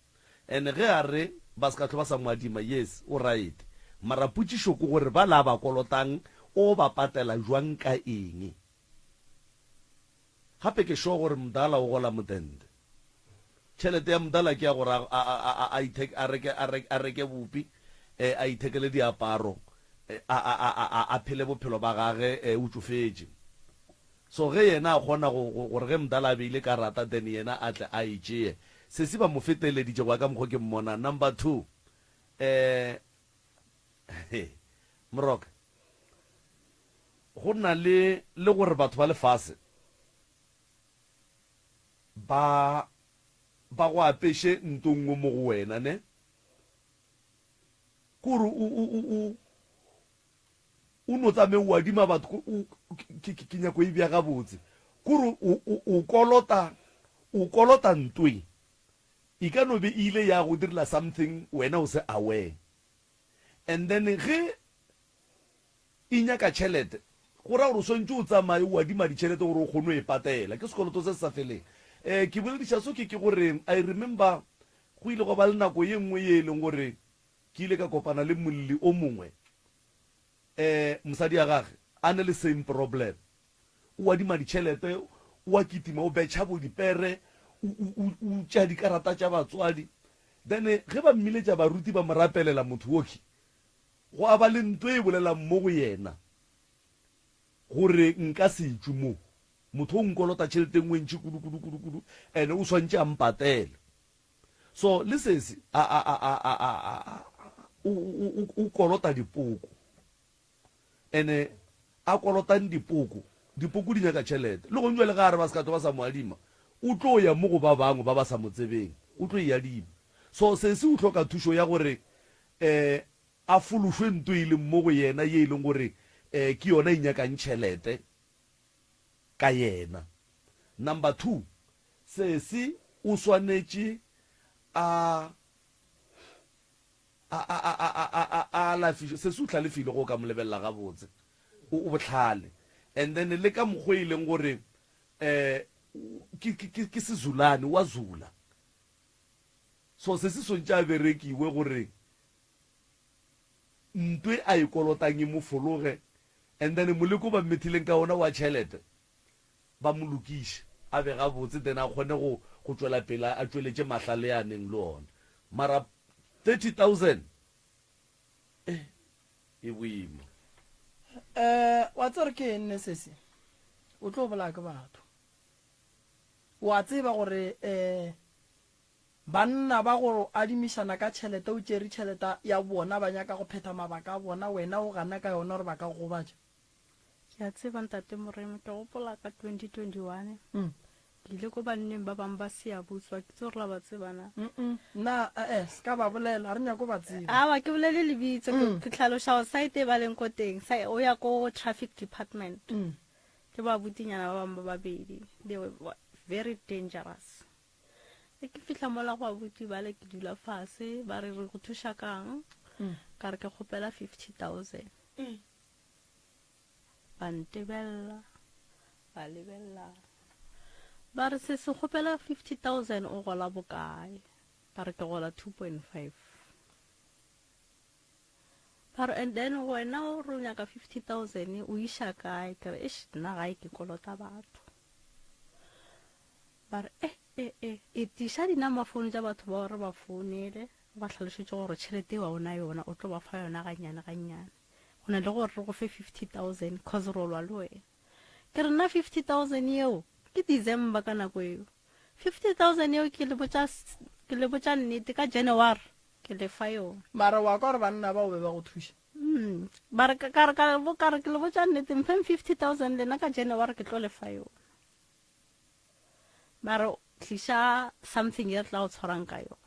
and ge a re ba se ka tlho ba sa moadima yes o right mara putšišo ko gore ba la ba kolotang o ba patela jwang ka eng gape ke sure gore mdala o gola modende tšhelete ya mdala ke ya gore a reke bopi a ithekele diaparo a phele bophelo ba gage o tsofetše so ge yena a kgona gore ge mdala a beile ka rata then yena a tle a itšee se se ba mo feteleditše go ya ka mokgwa ke mmona number 2 Moroka go na le gore batho ba lefase ba go apeshe ntongwe mo go wena ne kore o no tsame o adima batho ke nyako e bia ga botse kore o kolota ntwe e ka no be ile ya go direla something wena o se aware and then ge inyaka tšhelete go ra gore o swantse o tsamaye o adima ditšhelete gore o kgone o e patela ke sekoloto se se sa feleng ke bolediša so ke gore I remember go ile go ba le nako ye nngwe ye e leng gore ke ile ka kopana le molli o mongwe mosadi ya gage a ne le same problem o adima ditšhelete o a kitima o betšha bo dipere o tša dikarata tša batswadi then ge ba mmiletša baruti ba mo rapelela motho woki go a ba le ntho e bolelang mo go yena gore nka se tšwe mo motho o nkolota tšhelete ngwe ntši kudu ene o swantše a mpatele so le sese o kolota dipoko ene a kolotang dipoko di nyaka tšhelete le go njwa le gare ba se ka to ba sa mo adima o tlo ya mo go ba bangwe ba ba sa mo tsebeng o tlo e adima so sese o tlhoka thušo ya gore a fološwe ntho e leng mo go yena ye e leng gore ke yona e nyakang tšhelete ka yena number 2 sese o swanetše a lafišo sese o hlalefile go ka mo lebelela gabotse o botlhale and then le ka mokgwa e leng gore ke sezulane wa zula so sese swantše a berekiwe gore ntwe a e kolotang e mo fologe and then moleko ba mmethileng ka ona wa tšhelete ba mo lokiše a be gabotse then a kgone go tšwela pele a tšweletše mahlale a neng le ona mara 30,000 e boima wa tsere ke enne sese o tlo bola ke batho wa tseba gore banna ba go adimišana ka tšhelete o tšere tšhelete ya bona ba nyaka go phetha mabaka a bona wena o gana ka yona gore ba ka go gobatša ke a tseba ntate Moremi ke gopola ka 2021 ke ile ko banneng ba bang ba Seabutswa ke tse gore la ba tsebana nna se ka ba bolela re nyako ba tseba awa ke bolele lebitso ke tlhaloša go site e ba leng ko teng o ya ko traffic department ke ba butinyana ba bang ba babedi they were very dangerous ke fihla mola go abuti ba le ke dula fase ba re go thuša kang ka re ke kgopela 50,000 ba ntebella ba lebella ba re se kgopela 50,000 o gola bokae ba re ke gola 2.5 ba re and then wena o re nyaka 50,000 o iša kae ke re nna gae ke kolota batho ba re e tiša dinamaphone tša batho ba gore ba founele ba tlhalošitše gore tšhelete wa ona yona o tlo ba fa yona gannyane gannyane go na le gore re go fe 50,000 cause rolwa le wena ke re nna 50,000 eo ke December ka nako eo 50,000 eo ke le botša nnete ka January ke le fa yona mara wa ka gore banna ba o be ba go thuša bare ka re ke le botša nnete mpheng 50,000 lena ka January ke tlo le fa yona mara tliša something ye tla o tshwarang ka yona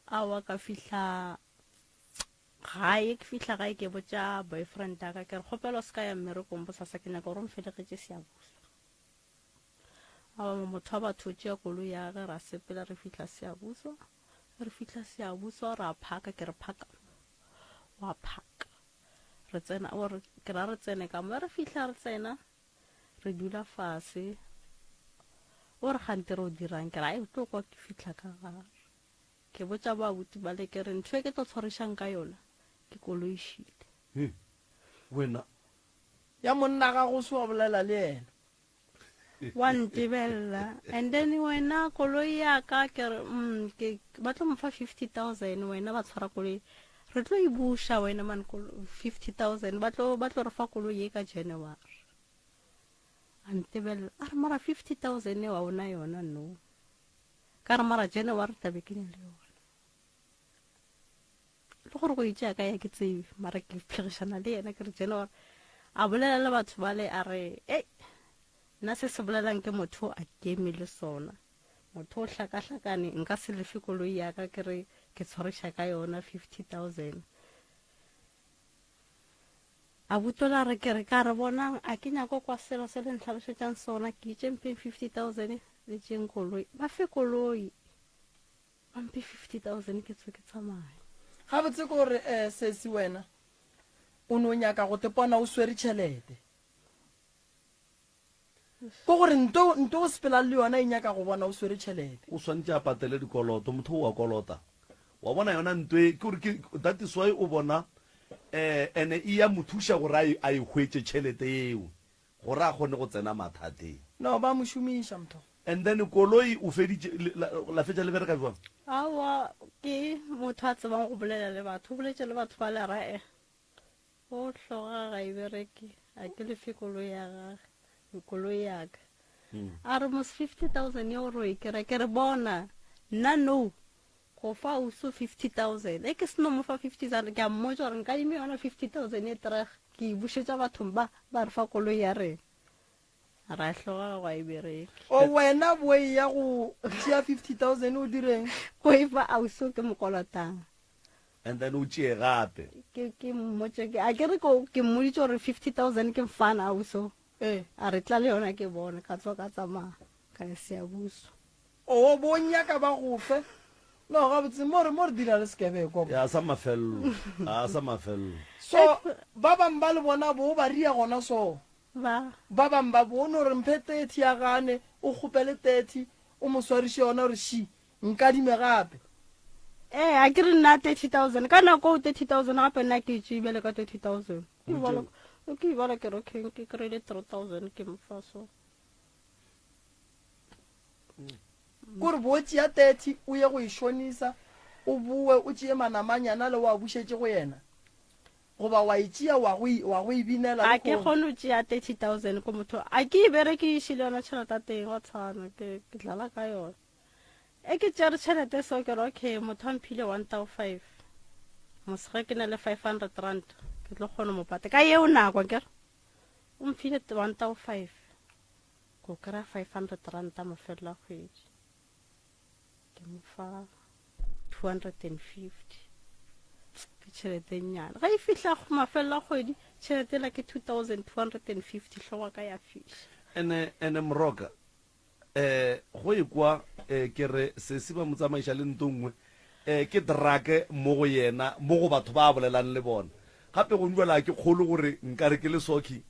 awa ka fihla gae ke botša boyfriend aka ke re kgopelo se ka ya mmerekong bo sasa ke nyaka gore mfelegetše Seabuso awa motho wa batho tšea koloi ya ge ra sepela re fihla Seabuso ra phaka ke re phaka wa phaka re tsena ke ra re tsene ka mo re fihla re tsena re dula fase o re gante re o dirang ke ra e tlo kwa ke fihla ka gare ke botša ba abuti ba le ke re ntho e ke tlo tshwarišang ka yona ke koloišile wena ya monna ga go se wa bolela le yena wa ntebella and then wena koloi ya ka ke re ba tlo mfa 50,000 wena ba tshwara koloi re tlo e buša wena man 50,000 ba tlo re fa koloi e ka January a ntebella a re mara 50,000 wa ona yona no ka re mara January tabe ke le yona le gore go itša ka ya ke tsebe mara ke phlegišana le yena ke re January a bolela le batho ba le a re nna se bolelang ke motho a keme le sona motho o hlakahlakane nka se lefe koloi ya ka ke re ke tshwariša ka yona 50,000 a butola re ke re ka re bonang a ke nyako kwa selo se le ntlhalosetsang sona ke itse mpeng 50,000 le tšeng koloi ba fe koloi ba mpe 50,000 ke tswe ke tsamaya ga botse ko gore sesi wena o ne o nyaka go tepona o swere tšhelete ko gore nto o sepela le yona e nyaka go bona o swere tšhelete o swantse a patele dikoloto motho o wa kolota wa bona yona ntwe ke gore that is why o bona ene e ya mothuša gore a e hwetse tšhelete eo gore a kgone go tsena mathateng no ba mo šomiša motho and then koloi o la fetša le bereka jwang awa ke motho a tsebang go bolela le batho o boletse le batho ba le rae o tloga ga e bereke a ke lefe koloi ya gage koloi yaka a re mos 50,000 ya gore ke re bona nna no go fa o so 50,000 e ke seno mo fa 50,000 ke a mmotsa gore nka dime yona 50,000 e treg ke e bušetša bathong ba re fa koloi ya rena ra tloga ga e bereke o wena boe ya go tšea 50,000 o direng go e fa auso ke mokolotang and then o tšee gape ke mmotse a ke re ke mmoditse gore 50,000 ke mfana auso a re tla le yona ke bone ka tswa ka tsamaya ka se ya buso o bo nyaka ba go fe no ga botse mo re dira le sekebeko ya sa mafello so ba bang ba le bona bo ba ria gona so ba bang ba bone gore mphe 30 ya gane o kgopele 30 o mo swariše yona gore shi nkadime gape a ke re nna 30,000 ka nako 30,000 gape nna ke tsebele ka 30,000 ke ibala ke re ke kry-ile 3,000 ke mfa so kore bo tšea 30 o ye go e šonisa o boe o tšee manamanyana le wa bušetse go yena goba wa e tšea wa go e binela a ke kgone o tšea 30,000 ko motho a ke e berekišile yona tšhelete teng wa tshwana ke dlala ka yona e ke tšere tšhelete seo ke re okay motho a mphile 1,500 mosege ke na le 500 rand ke tlo kgone mo pate ka yeo nakwa kere o mphile 1,500 ko kry-a 500 rand a mofelela kgwedi ke mo fa 250 ke tšhelete nnyane ga e fitlha mafelela kgwedi tšhelete la ke 2,250 tlhoga ka ya fitlha ene moroka go e kwa ke re sesi ba mo tsamaiša le nto nngwe ke drake mo go yena mo go batho ba bolelang le bona gape go njwela ke kgolo gore nkare ke le soki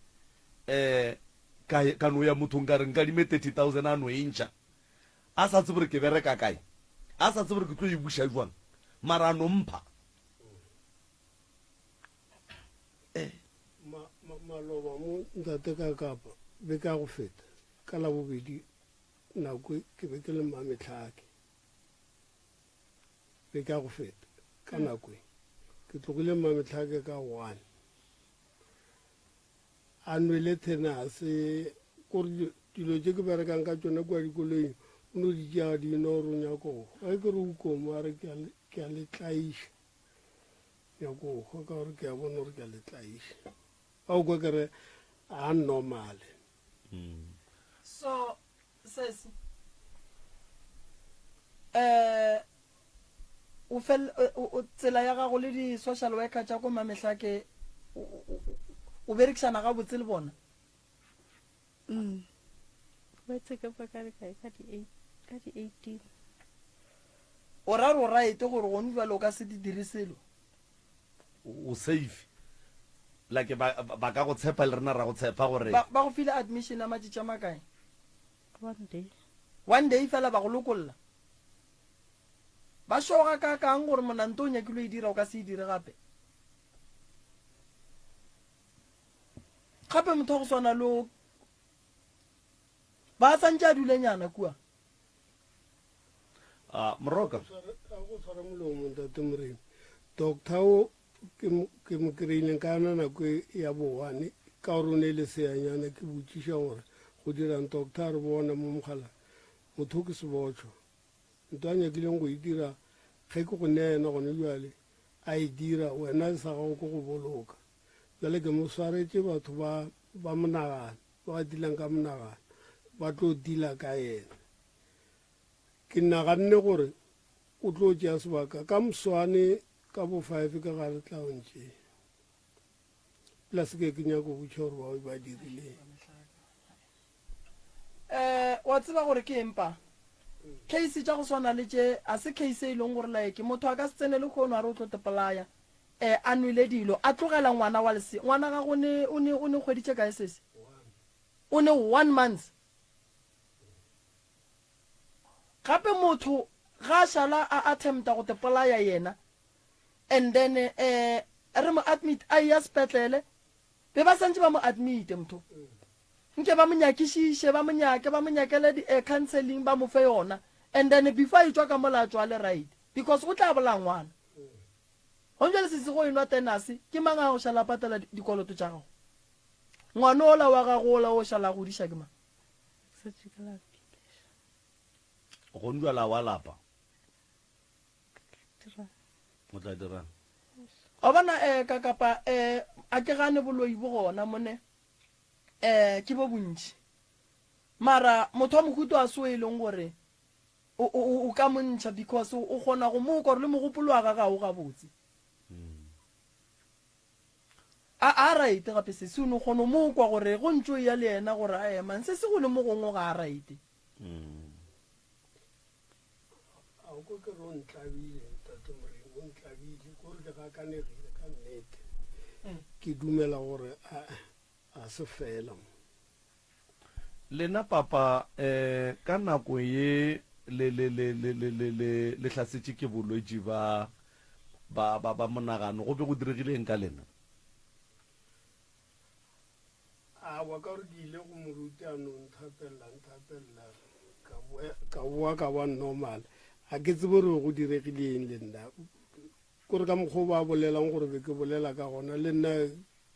ka no ya motho nkare nka dime 30,000 a no e ntšha a sa tse gore ke bereka kae a sa tse gore ke tlo e buša jwang mara a no mpha maloba mo ntate ka kapa be ka go feta ka la bobedi nako ke be ke le mametlhake be ka go feta ka nako ke tlogile mametlhake ka 1 a nwele tenase kore dilo tse ke berekang ka tsone kwa dikoloing o no di tšea dino gore o nyakogo ga ke re ukomo a re ke a letlaiša nyakogo ka gore ke a bona gore ke a letlaiša a o kwa kere a normale so sesi o tsela ya gago le di-social worker tša ko mametlhake o berekisana ga botse le bona wetse ke pa ka di 18 o ra re o raete gore gone jalo o ka se di dire selo o safe like ba ka go tshepa le rena ra go tshepa gore ba go file admission a matšatši a makae 1 day fela ba go lokolola ba šoga ka kang gore monanto o nyakile e dira o ka se e dire gape gape motho go swana le ba santse a dulenyana kua moroka go tshwara molomo ntate moremi doctor o ke mo kry-ileng ka ana nako ya boane ka gore o ne le seanyana ke botšiša gore go dirang doctor a re bona mo mogala motho ke sebotšho nto a nyakileng go e dira ge ke go nea ena gone jale a e dira wena sa gago ke go boloka jale ke mo swaretse batho ba monagano ba dilang ka monagano ba tlo dila ka ena ke naganne gore o tlo tšea sebaka ka moswane ka bo 5 ka gare tla o ntše la se ke nyaka go botša gore ba dirileng wa tseba gore ke empa case tša go swana le tše a se case e leng gore like motho a ka se tsene le kgono a re o tlo tepolaya a nwele dilo a tlogela ngwana wa lese ngwana ga o ne kgweditše kae sese o ne 1 month gape motho ga a šala a attempta go tepolaya yena and then re mo admit a ya sepetlele be ba santse ba mo admite motho nke ba mo nyakišiše ba mo nyakele di-counseling ba mo fe yona and then before e tswa ka mola tswa le right because o tla bola ngwana go ntse le sese go enwa tenase ke mang a go šala patela dikoloto tša gago ngwana ola wa gago ola o šala godiša ke mang go ndwala wa lapa o tla dirang o bona ka kapa a ke gane boloi bo gona mone ke bo bontši mara motho wa mohuto a se o e leng gore o ka montšha because o kgona go mo gore le mogopolo wa ga gago gabotse a right gape se se o ne kgona mo kwa gore go ntse o ya le ena gore a eman se se go le mo gongwe ga a right a o ke re o ntlabile tate moreng o ntlabile kore ke ga kanegile ka nnete ke dumela gore a se fela lena papa ka nako ye le hlasetše ke bolwetši ba monagano go be go diregileng ka lena a wa ka re ke ile go moruti a no nthapella ka boa ka ba normal a ke tsebe gore go diregileng le nna kore ka mokgwa ba bolelang gore be ke bolela ka gona le nna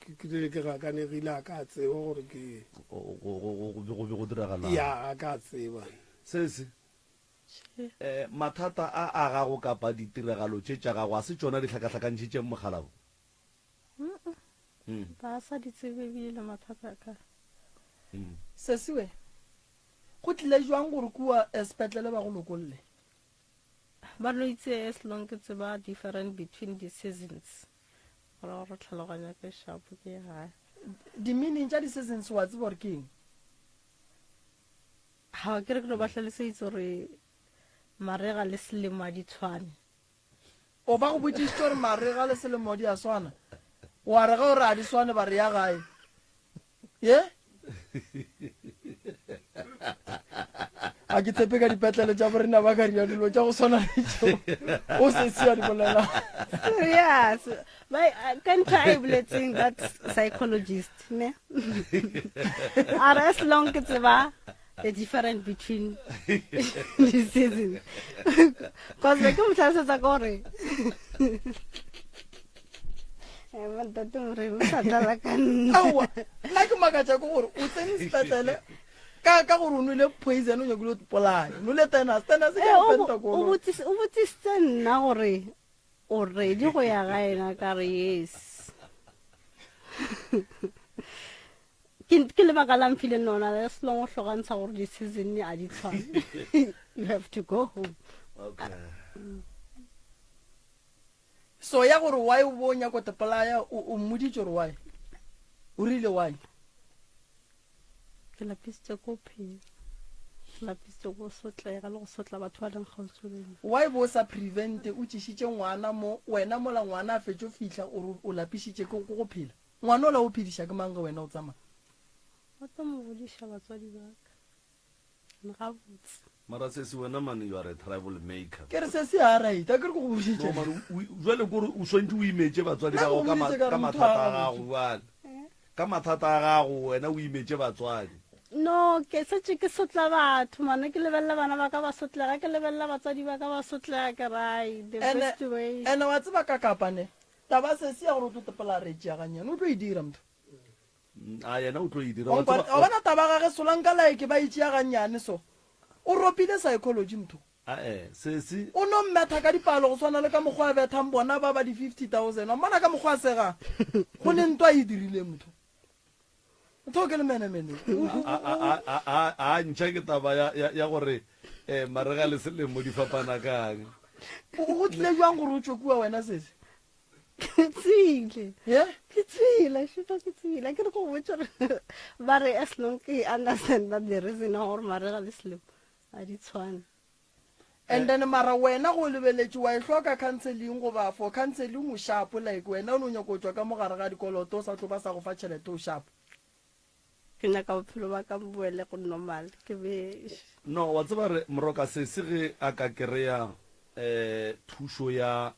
ke dire ke gakanegile a ka tseba gore ke go diragala ya a ka tseba sese mathata a gago kapa ditiragalo tše tša gago a se tšona di hlakahlakantšhitšeng mogalabo ba sa di tsebebile mathata ka sesiwe go tlile jwang gore kua sepetlele ba go lokolle ba no itse as long ke tseba different between the seasons gore re tlhaloganya ke shapo ke ga di-meaning tša di-seasons wa tseba gore ke eng ga ke re ke no ba tlhaloseditse gore marega le selemo a di tshwane o ba go botsisitse gore marega le selemo di a swana wa re ga gore a di swane ba re ya gae ye a ke tshepe ka dipetlele tša borena ba ka ria dilo tša go swana letšo o se sia di bolela yes ka ntho a e boletseng that psychologist ne are as long ke tseba the difference between the seasons because ke mo tlhalosetsa ka gore mantate more o sa tlala ka nna aowa nna ke makatša ke gore o tsene sepetlele ka gore o nwele poison o nyakile o polaya o nwele tenas ke penta o botsisitse nna gore o ready go ya ga ena ka re yes ke lebaka la mfile nona as long o hlogantsha gore di-season a di tshwane you have to go home so ya gore why o bo nyako tepolaya o mmoditse gore why o rile why ke lapisitse ko phela lapisitse go sotlega le go sotla batho ba leng gautsoleng why bo sa prevent o tšhišitše ngwana mo wena mola ngwana a fetšo fihla o lapišitše ko go phela ngwana o la o phediša ke mange wena o tsamaya ba tla mo bodiša batswadi baka gabotse mara sese wena man you are a travel maker ke re se se a right a ke re go go bodiša jwale kore o swantse o imetse batswadi ba go ka mathata a gago jale ka mathata a gago wena o imetse batswadi no ke setse ke sotla batho mane ke lebelela bana ba ka ba sotlega ke lebelela batswadi ba ka ba sotlega ke rai the best way ene wa tseba ka kapane taba se se ya gore o tlo tepela retse ya ganyane o tlo e dira motho a yena o tlo e dira o bona taba ga ge solang ka laeke ba itšea ganyane so o ropile psychology motho sese o no mmetha ka dipalo go swana le ka mokgwa a bethang bona ba di 50,000 wa mmona ka mokgwa a sega go ne ntwa e dirile motho motho ke le menemene a ntšha ke taba ya gore marega le selemo di fapana kang go tlile jwang gore o tswe kua wena sese ke tsile Yeah? ke tsile shuta ke tsile ke re go botsa ba re as long ke understand that the reason gore mare ga le slip a di tshwane And then mara wena go lebeletše wa e hloka counseling goba for counseling o sharp like wena o no nyako tswa ka mogare ga dikoloto o sa tlo ba sa go fa tšhelete o sharp. ke nyaka bophelo ba ka boele go normal ke be no wa tseba re moroka se ge a ka kereya thušo ya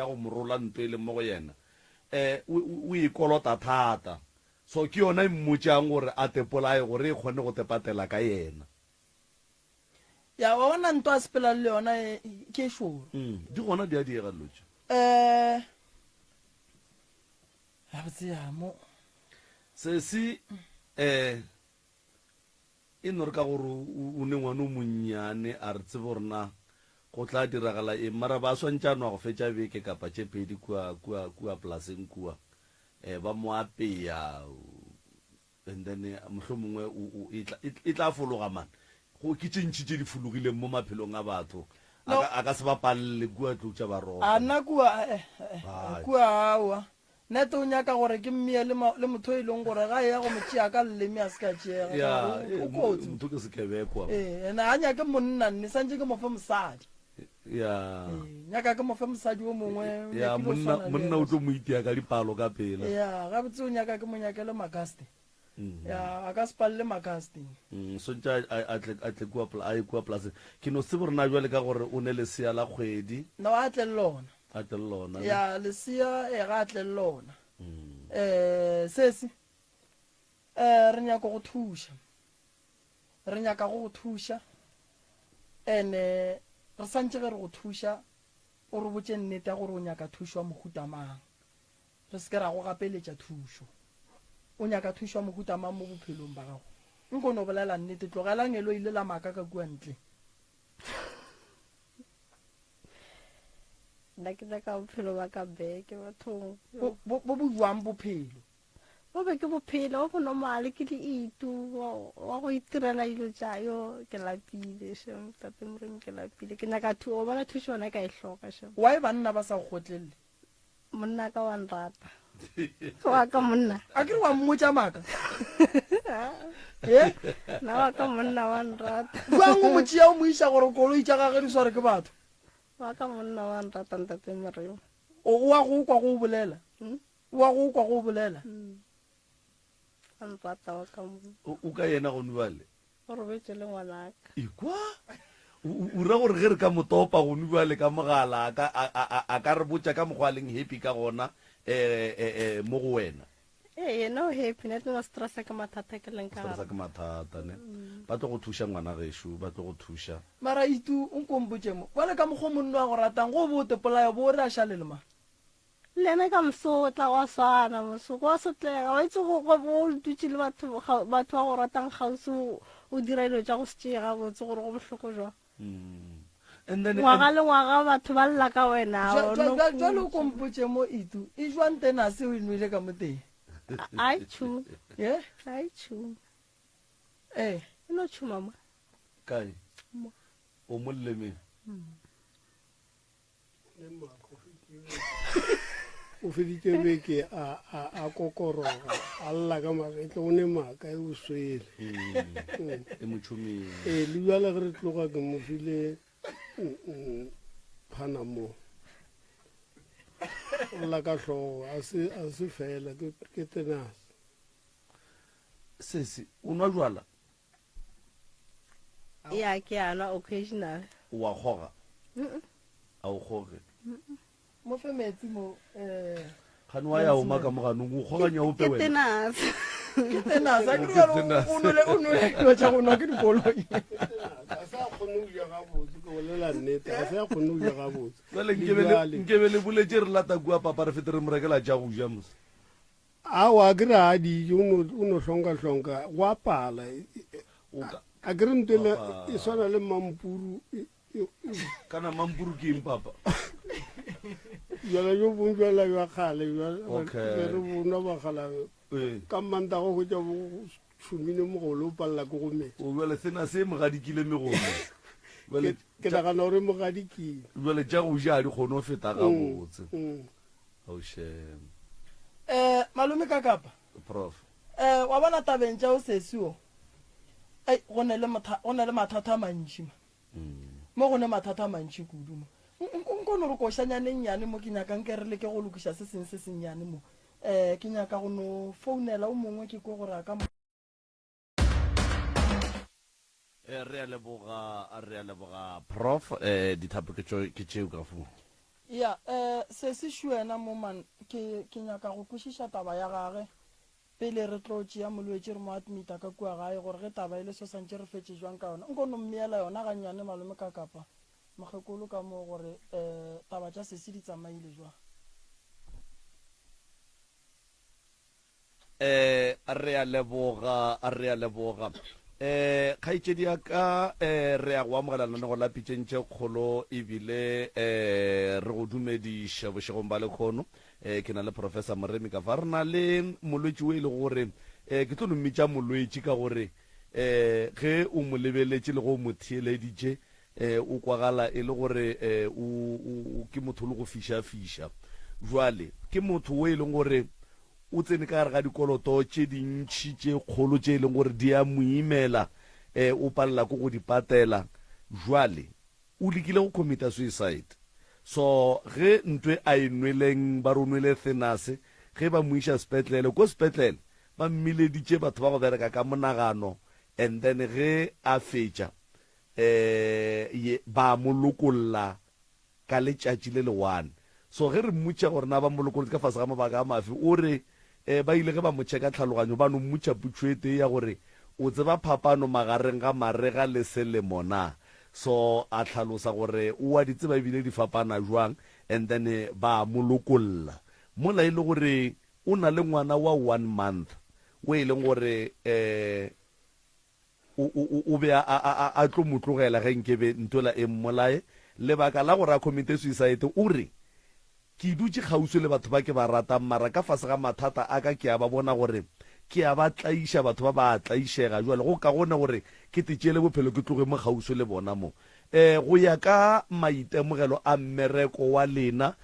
go morola ntwe e leng mo go yena o ikolota thata so ke yona e mmotšang gore a tepolae gore e kgone go tepatela ka yena Ya wa bona ntwa a sepela le yona ke sure. di gona di a diega lotse Ha botse ya mo. se si e nore ka gore o ne ngwane o monnyane a re tsebe gore na go tla diragala eng mara ba swantšano a go fetša beke kapa tše pedi kua polaseng kua ba mo apeya and then mohlho mongwe e tla fologa mane go ke tše ntšhi tše di fologileng mo maphelong a batho a ka se bapalele kua tlo tša baroga A nna kua awa. Nete o nyaka gore ke mmea le motho e leng gore ga ya go motšea ka leleme a se ka tšeega. O kotsi. motho ke sekebekwa Ene a nyake monna nne santse ke mofe mosadi. ya Nyaka ke mofe mosadi o mongwe. ya monna o tlo mo itea ka dipalo ka pela Ya ga botse o nyaka ke mo nyakele makaste. Ya a ka se palle makaste. sontse a tle kua polaseng ke no se bo rena jwale ka gore o ne lesea la kgwedi No a tle lona. a tle le lona Ya lesia e ga tle lona. Sesi re nyaka go thusha. Re nyaka go thusha. Ene re santse ge re go thusha o re botse nnete ya gore o nyaka thusho mohuta mang. Re se ke ra go gapeletša thusho. O nyaka thusho mohuta mang mo bophelong ba gago. Nko no bolela nnete tlogelang elo ile la maka ka kua ntle. nna ke nyaka bophelo ba ka beke bathong Bo buang bophelo. bo be ke bophelo bo normal ke diitu wa go itirela dilo tša yo ke lapile shem tate moreng ke lapile ke nyaka o bona thuso yona ka e hloka shem Wa e banna ba sa go gotlelle. monna ka wa nrata wa ka monna A ke re wa mmotša maka. Ye? na wa ka monna wa nrata Buang o motšea o mo isa gore koloi tša gage di sware ke batho. wa ka monna wa nrata ntate moreng O wa go kwa go bolela. Wa go kwa go bolela. wa nrata wa ka monna o ka yena go nubale o robetse le ngwanaka ikwa o ra gore ge re ka motopa go nubale ka mogala a ka re botša ka mokgwa leng happy ka gona mo go wena yena o happy nete no stressa ka mathata ke leng ka sa ke mathata ne ba tlo go thuša ngwana gešo ba tlo go thuša Mara itu o nkompotše mo. Wa le ka mokgwa monna wa go ratang go bo tepolaya bo re a šalele ma. lena ka mosotla wa swana mosoko wa sotlega wa itse go bo dutse le batho ba go ratang gausi o dira dilo tša go se tšee gabotse gore go bohloko jwa and then ngwaga le ngwaga batho ba lela ka wena Jwale o kompotše mo itu. E jwang tena se o inwele ka mo teng. ai chu Ye? ai chu Eh. e no chu mama kae o mo llemeng o feditse beke a kokoroga a lla ka magetle o ne maka e o swele e motšhomeng le bjale ge re tloga ke mo file phana mo o lla ka hlogo a se fela ke tenase sese o nwa jwala ya ke ana occasional wa kgoga a o kgoge Mo fe metsi mo gane wa ya oma ka moganong o kgoganya ope ke wena tenase tena sa ke re o nole dilo tša go nwa ke dikoloi. a sa kgone go ja gabotse ke bolela nnete a sa kgone go ja gabotse jale nkebe le boletse re lata kua papa re fete re mo rekela tša go ja mos awa ke re a dijo o no hlonka go apala a ke re ntwele e swana le mampuru kana mampuru ke eng papa jala jo bong jala jwa kgale Okay. re bona bagala ka mantago go tša bo šomile mogolo o palela ke go metse o jale sena se mogadikile megono ke nagana gore mogadikile jale tša go ja di kgone go feta gabotse Oh, shame. Malome ka kapa Prof. wa bona tabeng tša o sesio go ne le mathata a mantši mo go ne mathata a mantši kudu mo nkono re košanyaneng nyane mo ke nyakang ke re le ke go lokiša se seng se sennyane mo ke nyaka go no founela o mongwe ke ko gore a ka Re a leboga Prof. Dithapo ke tšeo ka fo. ya se se šuena mo man ke nyaka go kwešiša taba ya gage pele re tlo tšea molwetši re mo admita ka kua gae gore ge taba e le so santše re fetse jwang ka yona nko no mmeela yona gannyane malome ka kapa mokgekolo ka mo gore taba tša sese di tsamaile jwang Re a leboga kgaitsedi ya ka re a go amogela lenaneo la pitšentše kgolo ebile re go dumediša bošegong ba lekgono ke na le professor Moremi ka fa re na le molwetši o e le gore ke tlo nommitša molwetši ka gore ge o mo lebeletše le go mo theeleditše o kwagala e le gore ke motho le go fiša jwale ke motho o e leng gore o tsene ka gare ga dikoloto tše dintšhi tše kgolo tše e leng gore di a mo imela o palela ko go di patela jwale o lekile go commita suicide so ge ntwe a enweleng ba re o nwele thenase ge ba mo iša sepetlele ko sepetlele ba mmileditše batho ba go bereka ka monagano and then ge a fetša ba mo lokolola ka letšatši le le-1 so ge re mmutša gore na ba mo lokolotse ka fase ga mabaka a mafe o re ba ile ge ba mo tšheka tlhaloganyo ba no mmutša putšoete ya gore o tseba phapano magareng ga marega le selemo na so a tlhalosa gore o a ditseba ebile di fapana jwang and then ba mo lokolola mola e le gore o na le ngwana wa 1 month o e leng gore o be a tlo motlogela ge nkebe ntola e mmolae lebaka la gore a commite suicide o re ke dutse kgauswe le batho ba ke ba ratang mara ka fase ga mathata a ka ke a ba bona gore ke a ba tlaiša batho ba ba tlaišega jwale go ka gona gore ke tetšele bophelo ke tloge mo kgauswe le bona mo go ya ka maitemogelo a mmereko wa lena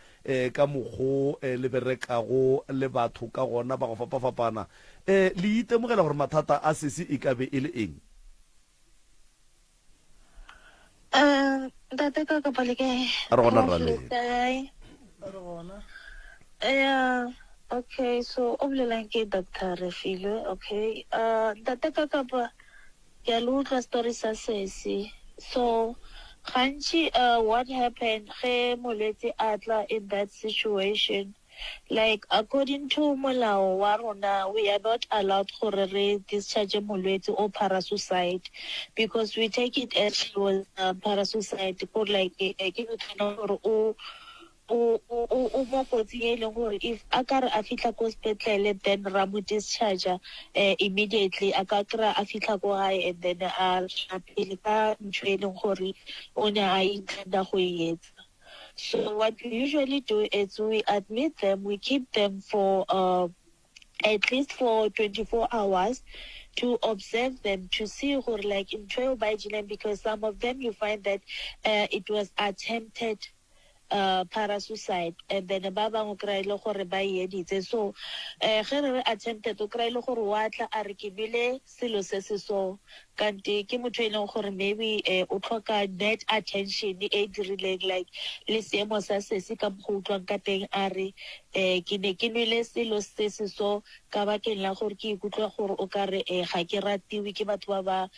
ka mokgo le berekago le batho ka gona ba go fapafapana le itemogela gore mathata a sese e ka be e le eng Date ka kapalike. a re gona rale Yeah. Okay, so obviously Dr. Refilo, okay. Date ka kapa ya lutla story sa sesi. So Khanchi, what happened? Ge molwetse atla in that situation. Like according to Molao wa rona, we are not allowed to discharge molwetse or parasuicide because we take it as it was parasuicide. For like o mo kotsing e leng gore if a ka re a fitlha ko sepetlele then ra mo discharge immediately a ka kry-a a fitlha ko gae and then a pele ka ntho e leng gore o ne a intenda go e etsa. So what we usually do is we admit them, we keep them for at least for 24 hours to observe them, to see who like in trail by because some of them you find that it was attempted parasuicide and then ba bangwe kry ile gore ba editse so ge re attempted o kry ile gore wa tla a re ke bile selo se se so kante ke motho e leng gore maybe o tlhoka net attention e dirileng like le seemo sa sese ka go utlwang ka teng a re ke ne ke nwele selo se se so ka bakeng la gore ke ikutlwa gore o ka re ga ke ratiwe ke batho ba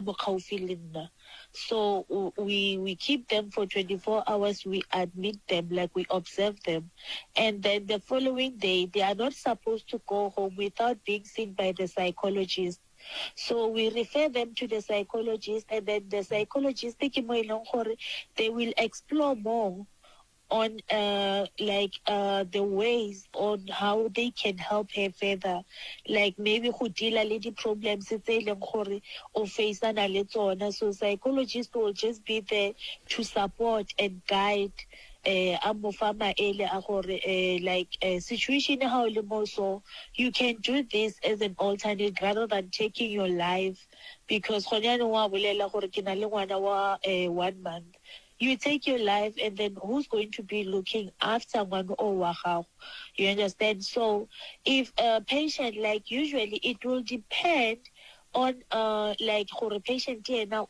mo gaufi le nna. So we keep them for 24 hours, we admit them, like we observe them. And then the following day, they are not supposed to go home without being seen by the psychologist. So we refer them to the psychologist, and then the psychologist, they will explore more on the ways on how they can help her further, like maybe go deal with the problems tse e leng gore o faceana le tsona. So psychologist will just be there to support and guide a mo fa maele a gore situation how le mo, so you can do this as an alternate rather than taking your life, because gona no wa bolela gore ke na le ngwana wa 1 month. you take your life, and then who's going to be looking after one or how? You understand? So if a patient, like usually it will depend on like for a patient here now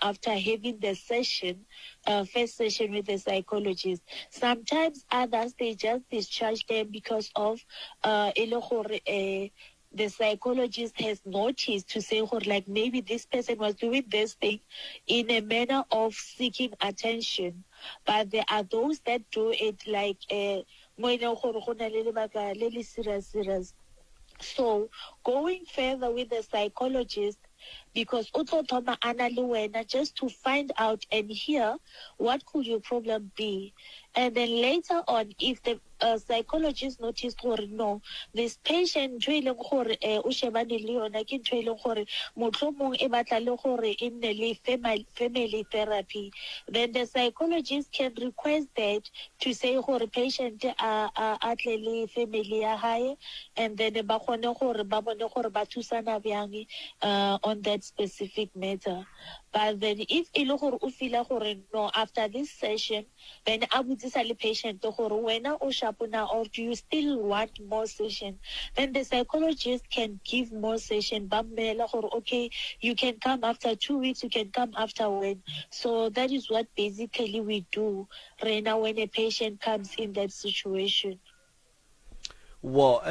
after having the session, first session with the psychologist. Sometimes others, they just discharge them because of the psychologist has noticed to say, like, maybe this person was doing this thing in a manner of seeking attention. But there are those that do it like, serious. So going further with the psychologist, because just to find out and hear what could your problem be. And then later on, if the psychologist noticed no, this patient in family therapy, then the psychologist can request that to say patient family high, and then on that specific matter. But then if no, after this session, then I would just tell the patient or do you still want more session? Then the psychologist can give more session. Okay, you can come after 2 weeks, you can come after when. So that is what basically we do right now when a patient comes in that situation. Well,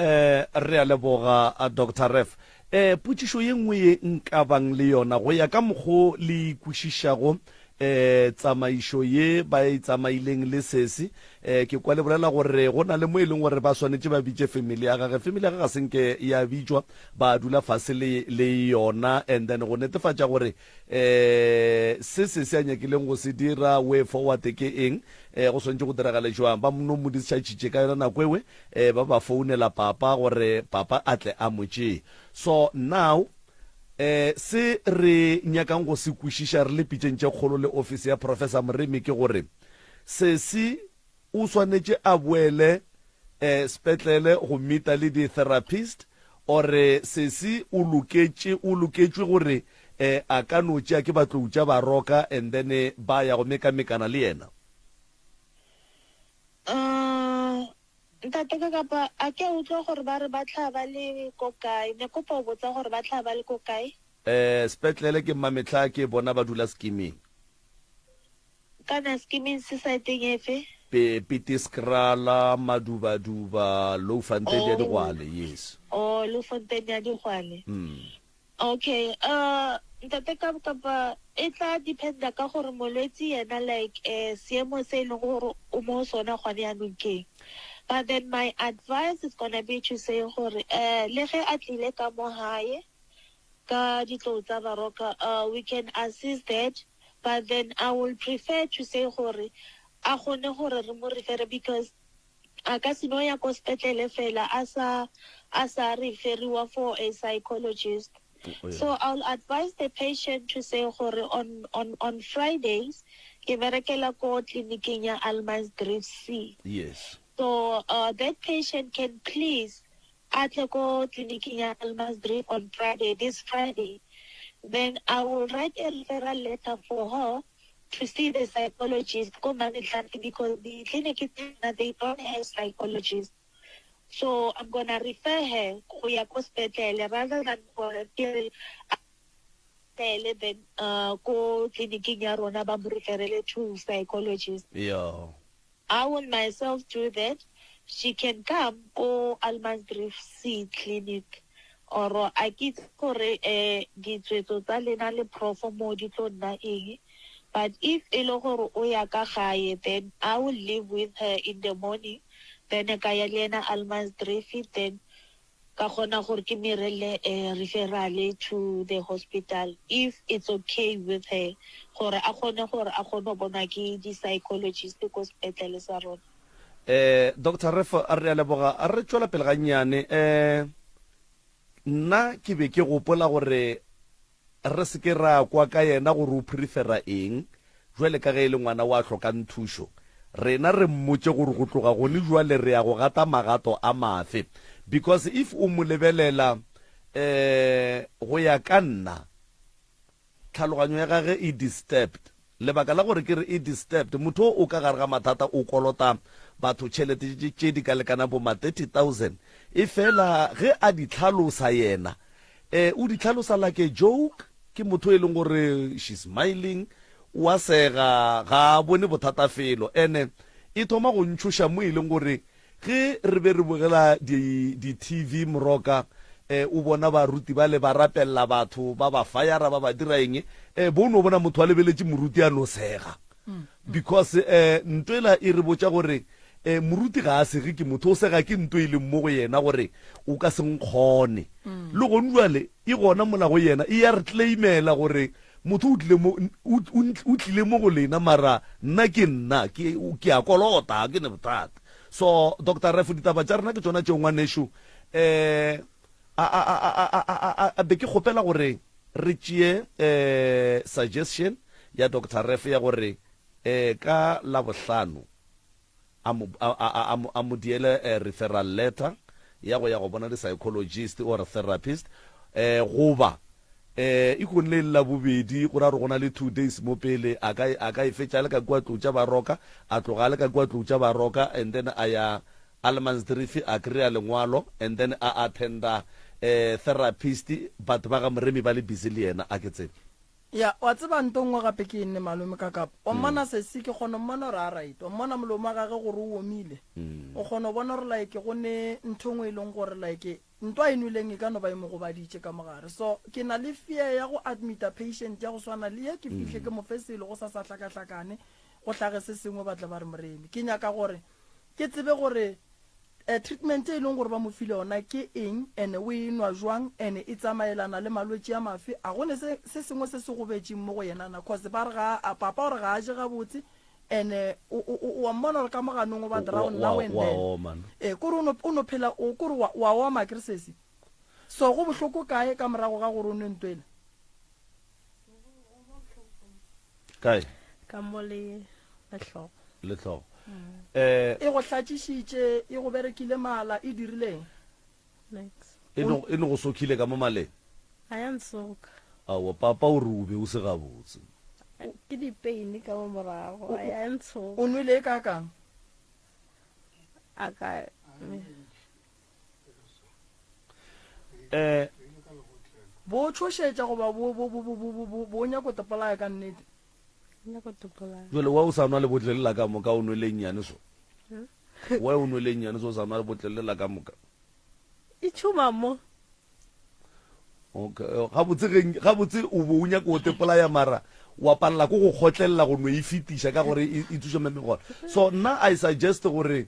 Dr. Ref, putshišo ye nngwe ye nkabang le yona go ya ka mokgo le kwešišago tsamaišo ye ba e tsamaileng le sesi ke kwa le bolela gore go na le mo e leng gore ba swanetse ba bitse family ya gage ga senke ya bitswa ba dula fase le yona, and then go netefatša gore se se a nyakileng go se dira way forward ke eng go swantse go diragale jwang. Ba no mo ditšhatšitše ka yona nako ewe ba founela papa gore papa a tle a motšee. So now se re nyakang go se kwešiša re le pitšeng tše kgolo le office ya Professor Moremi ke gore sesi o swanetše a boele spetlele go meeta le di-therapist, ore sesi o loketšwe gore a ka no tšea ke batlo tša ba roka and then ba ya go mekamekana le yena. Ntate kapa a ke utlwa gore ba re ba tlhaba le kokae, ne kopa o botsa gore ba tlhaba le kokae? Spetlele ke mametla ke bona ba dula skimming. Kana skimming society efe? Pitiskrala, Maduba, Lofontaine ya Digwale, yes. Oh, Lofontaine ya Digwale. Okay, ntate kapa e tla dependa ka gore molwetsi yena like seemo se e leng gore o mo sona gone yanong keng. But then my advice is going to be to say, le ge a tlile ka mo hae, ka ditlo tsa baroka, we can assist that. But then I will prefer to say, a gone gore re mo refere, because a ka seno ya ko spetlele fela a sa referiwa for a psychologist. Oh, yeah. So I'll advise the patient to say, on Fridays, ke berekela ko tleliniking ya Almansdrift C. Yes. So that patient can please go clinic in Almansdrift on Friday, this Friday. Then I will write a referral letter for her to see the psychologist, because the clinic they don't have psychologists. So I'm gonna refer her to hospital rather than for then go clinic in Rona referral to psychologist. Yeah. I will myself do that. She can come or Almansdrift C clinic, or I get for the prof mo di tlo nna eng. But if elogoro o ya ka gae, then I will live with her in the morning. Then ka ya lena Almansdrift, then ka gona gore ke mirele referral to the hospital if it's okay with her, gore a gone bona ke di psychologist ko sepetlele sa rona. Dr. Ref a re leboga a re tšwela pele gannyane nna ke be ke gopola gore re se ke ra kwa ka yena gore o prefera eng jwale ka ge e le ngwana wa tlhokang thušo, rena re mmotse gore go tloga gone jwale re ya go gata magato a mafe, because if o mo lebelela go ya ka nna tlhaloganyo ya gage e disturbed lebaka la gore ke re e disturbed motho o ka gare ga mathata o kolota batho tšhelete tše di ka lekana bo ma 30,000 e fela ge a di tlhalosa yena o di tlhalosa like a joke ke motho e leng gore she's smiling wa sega ga bone bothata felo ene e thoma go ntšhoša mo e leng gore ge re be re bogela di-TV moroka o bona baruti ba le ba rapelela batho ba ba fayara ba ba dira eng bo no bona motho a lebeletše moruti a no sega because ntwela e re botša gore moruti ga a sege ke motho o sega ke ntwe e leng mo go yena gore o ka senkgone le gone jale e gona mola go yena e ya re claimela gore motho o tlile mo go lena mara nna ke nna ke a kolota ke ne bothata so Dr. Ref ditaba tša rena ke tsona tšeo ngwaneso a be ke kgopela gore re tšee suggestion ya Dr. Ref ya gore ka la bohlano a mo diele referral letter ya go bona di psychologist or therapist goba e konne la bobedi go ra re gona le 2 days mo pele a ka e fetša le ka kwa tlotša baroka a tloga le ka kwa tlotša baroka and then a ya Almansdrift a kry-a lengwalo and then a attenda therapist batho ba ga moremi ba le busy le yena a ke tsebe ya wa tseba ntongwe gape ke nne malome ka kapa o mmona sesi ke kgona mmona re a right o mmona molomo wa gage gore o omile o kgona bona re like go ne nthongwe e leng gore like ntwa inuleng e ka no ba e mo go baditše ka mogare so ke na le fear ya go admita patient ya go swana le ye ke fihle ke mo fesele go sa tlhakatlhakane go tlhage se sengwe batla ba re moremi ke nyaka gore ke tsebe gore treatment e leng gore ba mo file ona ke eng ene o e nwa jwang ene e tsamaelana le malwetse a mafe a gone se sengwe se se go betšeng mo go yenana cause ba re ga papa gore ga a je gabotse ene o mmona gore ka moganong o ba drown now and then kore o no phela kore wa oma ke re sesi so go bohloko kae ka morago ga gore o ne ntwele kae ka mo le tlhogo e go tlatšišitše e go berekile mala e dirileng e ne go sokile ka mo maleng a ya nsoka awa papa o re o be o se gabotse ke dipeine ka mo morago a ya nsoka o nwele e ka kang a ka bo tshošetša goba bo nyako topolaya ka nnete jole wa o sa nwa le botlelela ka moka o nweleng nyane so wa o nweleng nyane so o sa nwa le botlelela ka moka e tšhuma mo okay gabotse o bo o nyaka o tepolaya mara wa palela ko go kgotlelela go no e fetiša ka gore e thuša memegona so nna I suggest gore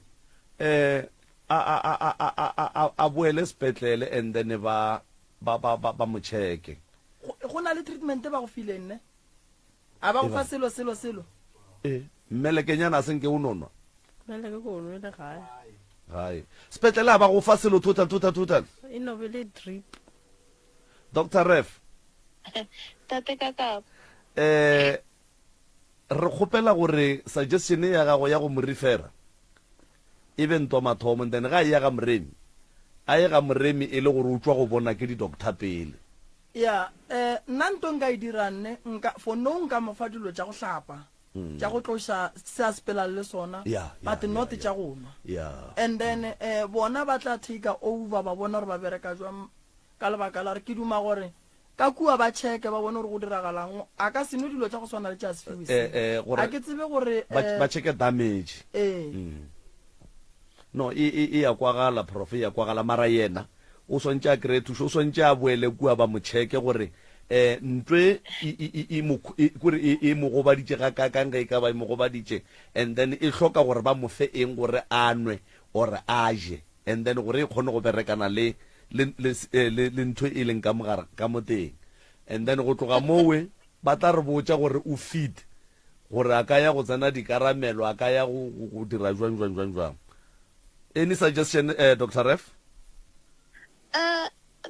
a boele sepetlele and then ba mo checke go na le treatment ba go fileng ne a ba go fa selo mmelekenyana a senke o nonwa meleke ko nwele gae gae sepetlele a ba go fa selo total e nobele drip Dr. Ref tate kakapa re kgopela gore suggestion ya gago ya go mo refera e be ntwa mathomo then ga e ya ga moremi a ye ga moremi e le gore o tswa go bona ke di-doctor pele ya nna nto nka e diranne for no nka mofa dilo tša go hlapa tša go tloša se a sepela le sona but not tša go nwa and then bona ba tla take over ba bona gore ba bereka jwang ka lebaka la re ke duma gore ka kua ba cheke ba bona gore go diragalang a ka seno dilo tša go swana le tša sefewise a ke tsebe gore ba cheke damage no e ya kwagala prof e ya kwagala mara yena o swantse a kry thuso o swantse a boele kua ba mo cheke gore ntwe e mo gobaditše ga kakanga e ka ba e mo gobaditše and then e hloka gore ba mo fe eng gore a nwe or a je and then gore e kgone go berekana le ntho e leng ka mogara ka moteng and then go tloga mowe ba tla re botša gore o feed gore a ka ya go tsena dikaramelo a ka ya go dira jwang any suggestion Dr. Ref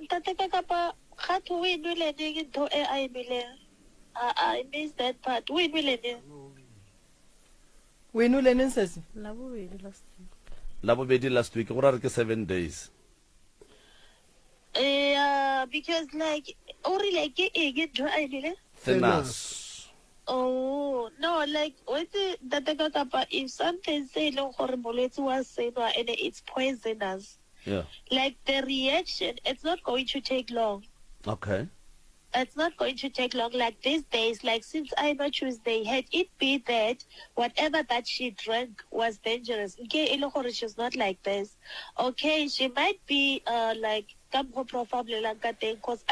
tate kakapa ga to we nwele ke ntho e a e nweleng I miss that part we nwele ne we nwele ne sesi la bobedi last week go ra re ke 7 days because like o rile ke ege ntho a e nwele Thenus. Oh, no, like, with the if something say, no, was saying, and it's poisonous, Yeah. like the reaction, it's not going to take long. Okay. It's not going to take long. Like these days, like since Iva Tuesday, had it be that whatever that she drank was dangerous. Okay, she's not like this. Okay, she might be like because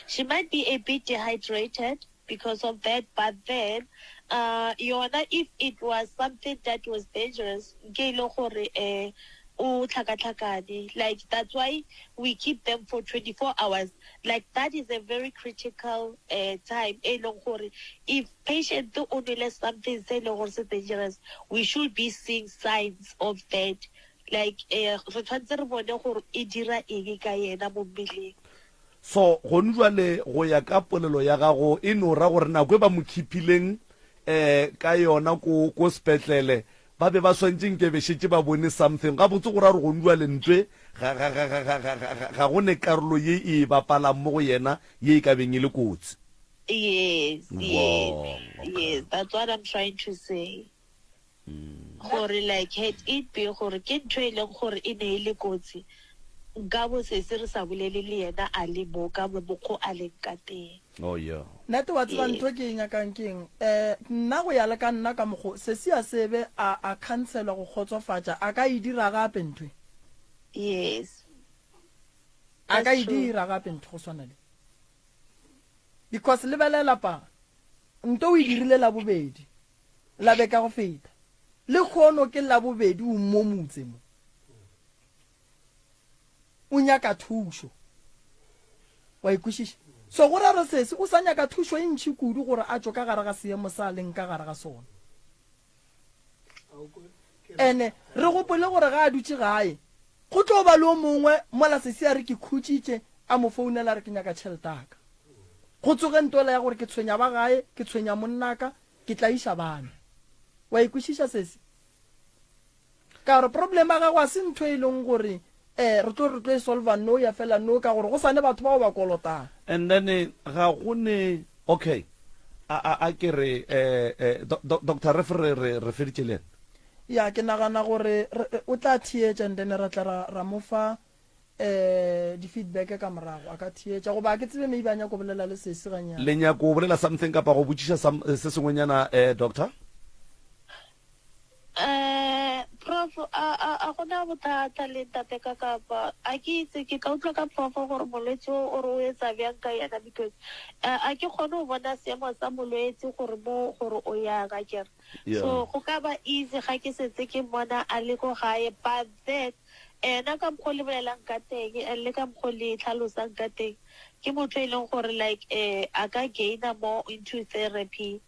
she might be a bit dehydrated because of that, but then if it was something that was dangerous, like that's why we keep them for 24 hours. Like that is a very critical time. If patient do only something say dangerous, we should be seeing signs of that. Like so go njwale go ya ka polelo ya gago e no ra gore nako e ba mo khipileng ka yona ko spetlele ba be ba swantšeng ke bešetse ba bone something ga botse gore a re go njwale ntwe ga go ne karolo ye e bapalang mo go yena ye e ka beng e le kotsi. Yes, yes, that's what I'm trying to say. Gore like had it be gore ke ntho e leng gore e ne e le kotsi nka bo se re sa bolele le yena a le mo ka bokgo a leng ka teng. Oh yeah. Nete wa tswa ntho ke nyakang keng nna go ya le ka nna ka mogo se se a sebe a cancela go khotsofatsa a ka idira gape ntwe. Yes, a ka idira gape ntwe go swana le because le belela pa nto o dirile la bobedi la be ka go feta le khono ke la bobedi o momutse mo o nyaka thuso wa ikushisa so go ra re sese o sa nyaka thuso e ntši kudu gore a tšwa ka gare ga seemo sa leng ka gare ga sona ene re gopole gore ga a dutse gae go tlo ba le o mongwe mola sese a re ke khutšitše a mo founela re ke nyaka tšheletaka go tsoge ntola ya gore ke tshwenya ba gae ke tshwenya monnaka ke tla iša bana wa ikushisa sese ka gore problema ga go a se ntho e leng gore re tlo e solva no ya fela no ka gore go sane batho ba ba kolotang. And then ga go ne okay a ke re Dr. re feditše le ya ke nagana gore o tla thietša and then ra tla ra mofa di feedback ka morago a ka thietša goba ke tsebe maybe a nyako bolela le sese ganyana le nyako bolela something kapa go botšiša se sengwenyana doctor. Prof, a gona bothata le tate ka kapa a ke itse ke ka utlwa ka prof gore molwetse o re o etsa bjang ka yena because a ke kgone go bona seemo sa molwetse gore mo gore o ya ga kere so go ka ba easy ga ke setse ke mona a le go gae but that ena ka mkgo le bolelang ka teng le ka mkgo le tlhalosang ka teng ke motho e leng gore like a ka gaina more into therapy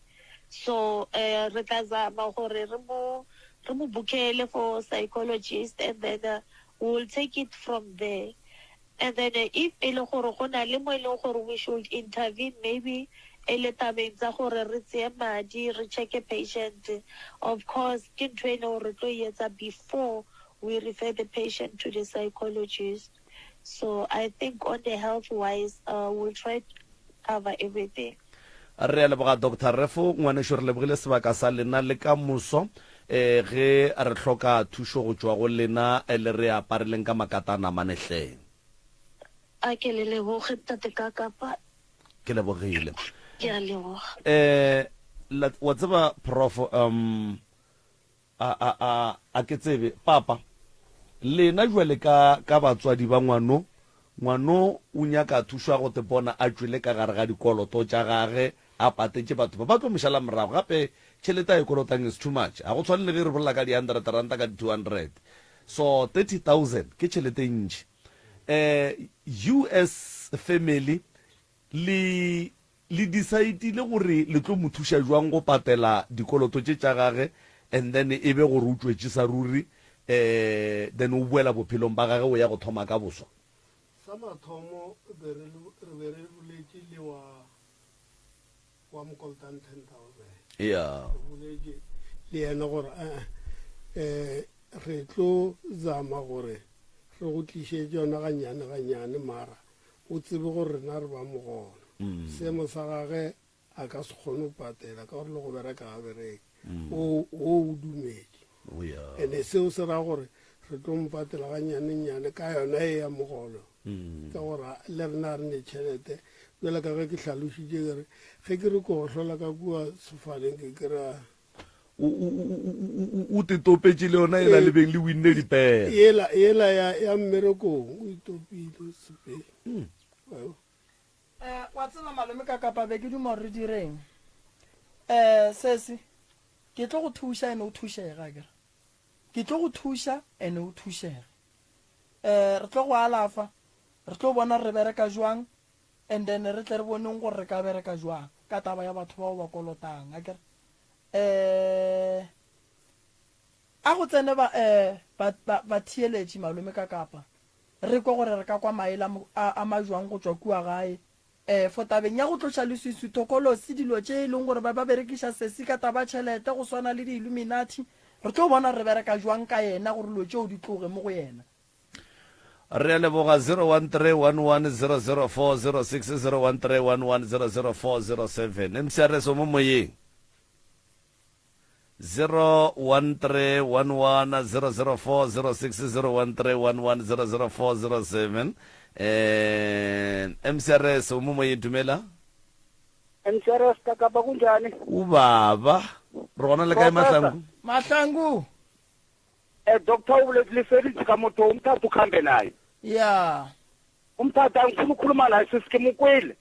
so re tla zama gore re mo bookele for psychologist and then we'll take it from there and then if ele gore go na le mo ele gore we should intervene maybe ele tabeng tsa gore re tseye madi re check a patient of course ke ntho e le re tlo etsa before we refer the patient to the psychologist so I think on the health wise we'll try to cover everything. Re a leboga Dr. Refo ngwaneso re lebogile sebaka sa lena le ka moso ge re hloka thuso go tswa go lena le re apareleng ka makatana manehleng a ke le leboge tate ka kapa ke lebogile ke a leboga wa tseba prof a ke tsebe papa lena jwale ka batswadi ba ngwano o nyaka thuso go te bona a tswile ka gare ga dikoloto tša gage a patetše batho ba tlo mošala morago gape tšhelete a e kolotang is too much a go tshwane le ge re bolela ka di-100 ranta ka di-200 so 30,000 ke tšhelete ntši US family le decidile gore le tlo mo thuša jwang go patela dikoloto tše tša gage and then e be gore o tswetše sa ruri then o buela bophelong ba gage o ya go thoma ka boswa sa mathomo re be re boletše le wa mokoltan 10,000 yeah boletše le yena gore re tlo zama gore re go tlišetše yona ganyane mara o tsebe gore rena re ba mogona seemo sa gage a ka se kgone go patela ka gore le go bereka ga bereke o dumedi and-e seo se ra gore re tlo mpatela ga nnyane ka yona e ya mogolo ka gore le rena re ne tšhelete jala ka ge ke tlhalositše kere ge ke re ko go hlola ka kua sefaneng ke kry-a o tetopetse le yona e la lebeng le winne dipela yela ya mmerekong o itopile sepeng wa tsena malome ka kapa be ke duma re direng sese ke tlo go thuša ene o thušega kere ke tlo go thuša ene o thušega re tlo go alafa re tlo bona re bereka jwang and then re tle re boneng gore re ka bereka jwang ka taba ya batho bao ba kolotang a kere a go tsene ba thieletše malome ka kapa re kwa gore re ka kwa maele a majwang go tswa kua gae for tabeng ya go tloša leswiswi tokolosi dilo tše e leng gore ba berekiša sesi ka taba tšhelete go swana le di-illuminati re tlo bona re bereka jwang ka yena gore lo tšeo di tloge mo go yena re a leboga 01311004060 01311004007 mcrs o mo moyeng 01311004060 01311004007 mcrs o mo moyeng dumela mcrs ka kapa kunjani ubaba re gona le kae mahlangu Dr. Ulefeli ka motho umthatha ukhambe naye yeah umthatha ngifuna ukukhuluma naye sisikimukwile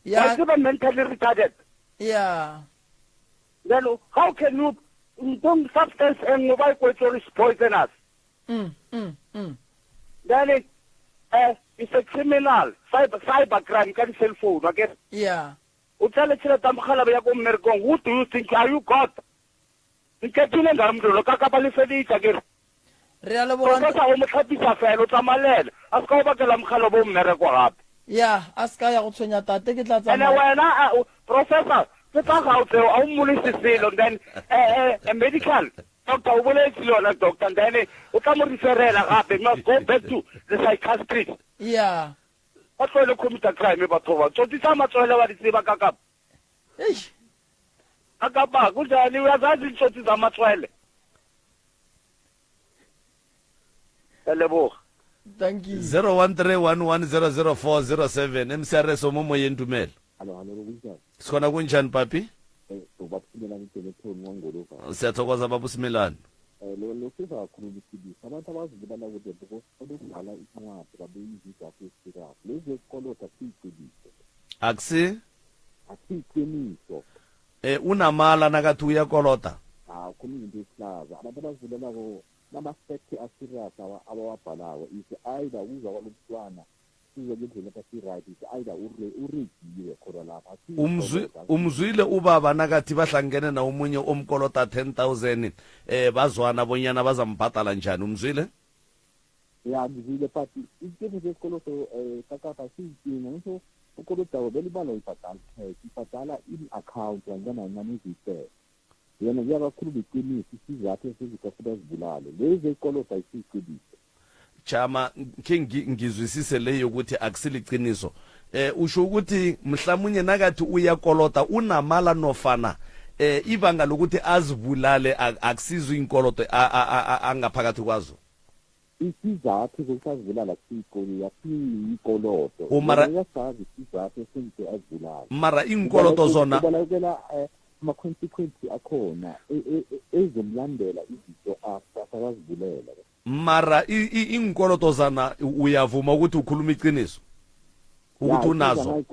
yeah wasiba mentally retarded yeah then how can you don't substance and mobile control is poisonous then it's a criminal cyber crime ka cell phone okay yeah utsale tshela tamkhala ya ko mmerkong who do you think are you god nketile ngamndolo ka kapa le feditsa ke re a leboga ka o motlhapisa fela o tsamalela a se ka o bakela mogalo bo mmereko gape yeah a se ka ya go tshwenya tate ke tla ene wena professor ke tsa ga o tseo a o mmolise selo then a medical doctor o boletse yona doctor then o tla mo referela gape must go back to the psychiatrist yeah o tlole computer crime batho ba tsotisa matswele wa ditseba ka kapa akapa kunjani uyazazi inshothi zamatswele eleboga thank you 01311004007 mcrs o mo moyeng dumela sikhona kunjani papi siyathokoza baba usimelane lo siza kakhululukisa abantu abazibulala kude ukudlala incwadi babeyizizathu esikayo lezi ezikolota siyiqiniso asiyiqiniso unamala nakathi uyakolota khona into esihlaza abantu abazibulelako nama-fact aserious abawabhalayo is either uza kwalomntwana size ngendlela kasi-right is either urejiwe khona lapha umzwile ubaba nakathi bahlangene na omunye omkolota 10,000 bazwana bonyana bazambhatala njani umzwile ya ngizwile but ikinto zesikoloto kakapa siyinkinga ngisho ukolotawo belibala ibhadala cash ibhadala in-account wanjanancane izisele yena kuyakakhuluma iqiniso isizathu esizikafuna zibulale lezi ezikolota ayisiyiqiniso chama khe ngizwisise leyo ukuthi akusiliqiniso usho ukuthi mhlamunye nakathi uyakolota unamala nofana ibanga lokuthi azibulale akusizwe inkoloto angaphakathi kwazo isizathu zokuthi azibulala siyikoloto yasazi isizathu esenze azibulale mara inkoloto zona kubalekela ama-consequence akhona ezomlandela izinto asakazibulela mara inkoloto zana uyavuma ukuthi ukhuluma iqiniso ukuthi unazo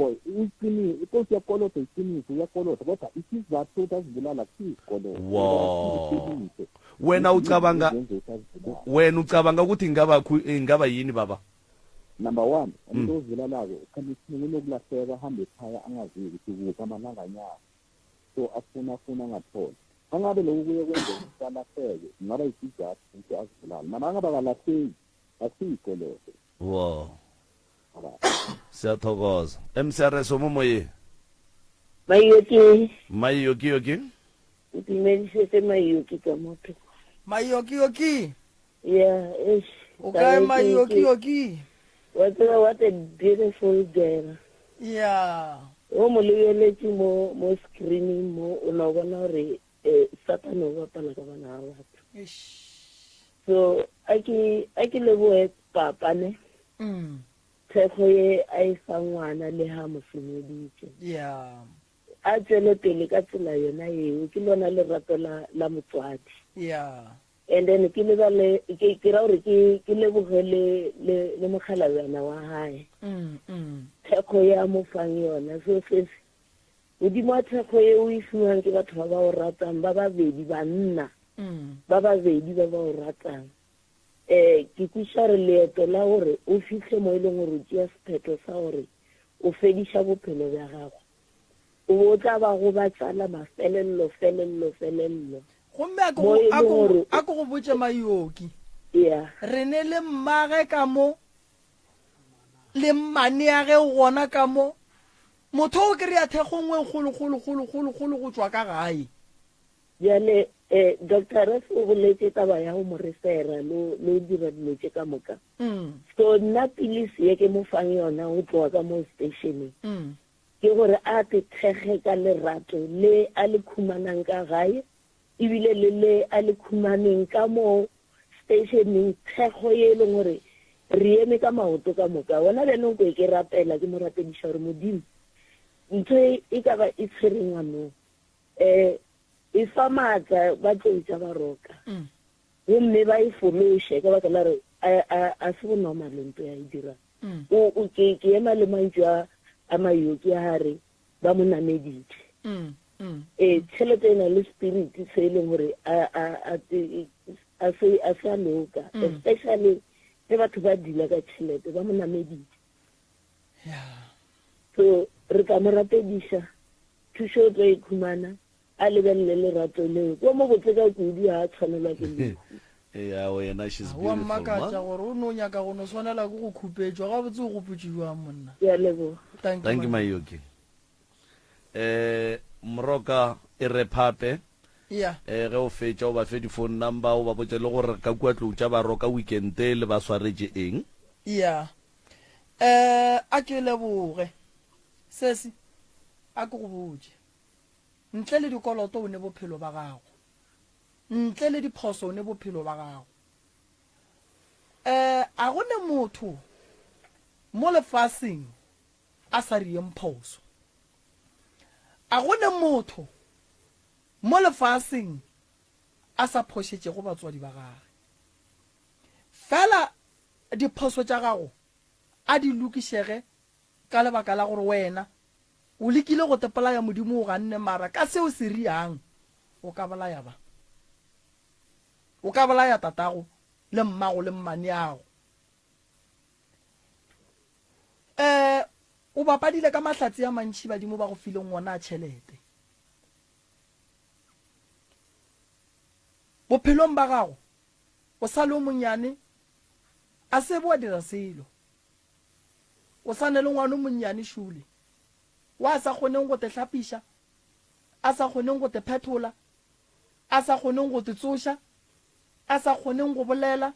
ikosi yakolota iqiniso uyakolota kodwa isizathu sokuthi azibulala wow wena ucabanga ukuthi ingaba yini baba number 1 umuntu ozibulalako kunokulahleka ahambe ekhaya angazivi ukuthi kuphi amalanganyana so afuna angathola angabe lokhu kuye kwenza ukuthi alahleke ingaba isizathu ukuthi azibulale noma angabe akalahleki asiyikoloto wow siyathokoza mcrs omomoye mayoki utimedisese mayoki ka motho mayoki yeah okay mayoki what a beautiful girl yeah o mo lebeletse mo screening mo o na bona gore Satan o bapala ka bana ba batho. So a ke leboe papa ne thekgo ye a e fa ngwana le ha mo senyeditse. Yeah. A tswele pele ka tsela yona eo ke lona lerato la motswadi. Yeah. And then ke ra gore ke lebogele le mogalawana wa hae. Thekgo ya mo fang yona so se modimo a thekgo ye o ifiwang ke batho ba ba o ratang ba babedi banna ba babedi ba ba o ratang. Ke kuša re leeto la gore o fitlhe mo e leng gore o tšea sephetho sa gore o fediša bophelo bja gago o bo tla ba go ba tsala mafelello gomme a ko go botse Mayoki. Yeah. Re ne le mmage ka mo le mmane ya ge gona ka mo motho o kry-a thekgongwe kgolo go tswa ka gae. Jale Dr. Ref o boletse taba ya go mo refera lo dira dilo tse ka moka. So nna pilisi ye ke mo fang yona go tloa ka mo stationeng ke gore a te thege ka lerato le a le khumanang ka gae ebile le a le khumaneng ka mo stationeng thego ye le gore re eme ka maoto ka moka wona le nko ke rapela ke mo rapedisha gore modimo ntho e ka ba e tshwereng ano e fa matla ba tloitsa ba roka gomme ba e foloshe ka baka la re a se go normal ntho ya e dira o ke ema le mantšwa a Mayoki a hare ba mo nameditse tšhelete ena le spirit se e leng gore a se a loka especially ge batho ba dila ka tšhelete ba mo nameditse. So re ka mo rapediša thušo o tlo e khumana a lebelele lerato leo ko mo botse ka kudu a tshwanelwa ke le wa mmakatša gore o ne o nyaka go no swanela ke go khupetšwa ga botse go gopotšiwa monna. Ya lebo thank you Mayoki. Mroka e re phape yeah ge o fetša o ba fe di-phone number o ba botse le gore ka kua tlou tša baroka weekende le ba swaretse eng. yeah a ke leboge sesi a ke go botse ntle le dikoloto o ne bophelo ba gago ntle le diphoso o ne bophelo ba gago a go ne motho mo lefaseng a sa rieng phoso a go ne motho mo lefaseng a sa phošetšego batswadi ba gage fela diphoso tša gago a di lokišege ka lebaka la gore wena o lekile go tepelaya modimo o ganne mara ka seo se riang o ka bolaya tatago le mmago le mmane yago o bapadile ka mahlatsi a mantši badimo ba go fileng ngwana a tšhelete bophelong ba gago o sa le o monnyane a se bo a dira selo o sa ne le ngwana o monnyane šule wa sa kgoneng go te hlapiša a sa kgoneng go te phetola a sa kgoneng go te tsoša a sa kgoneng go bolela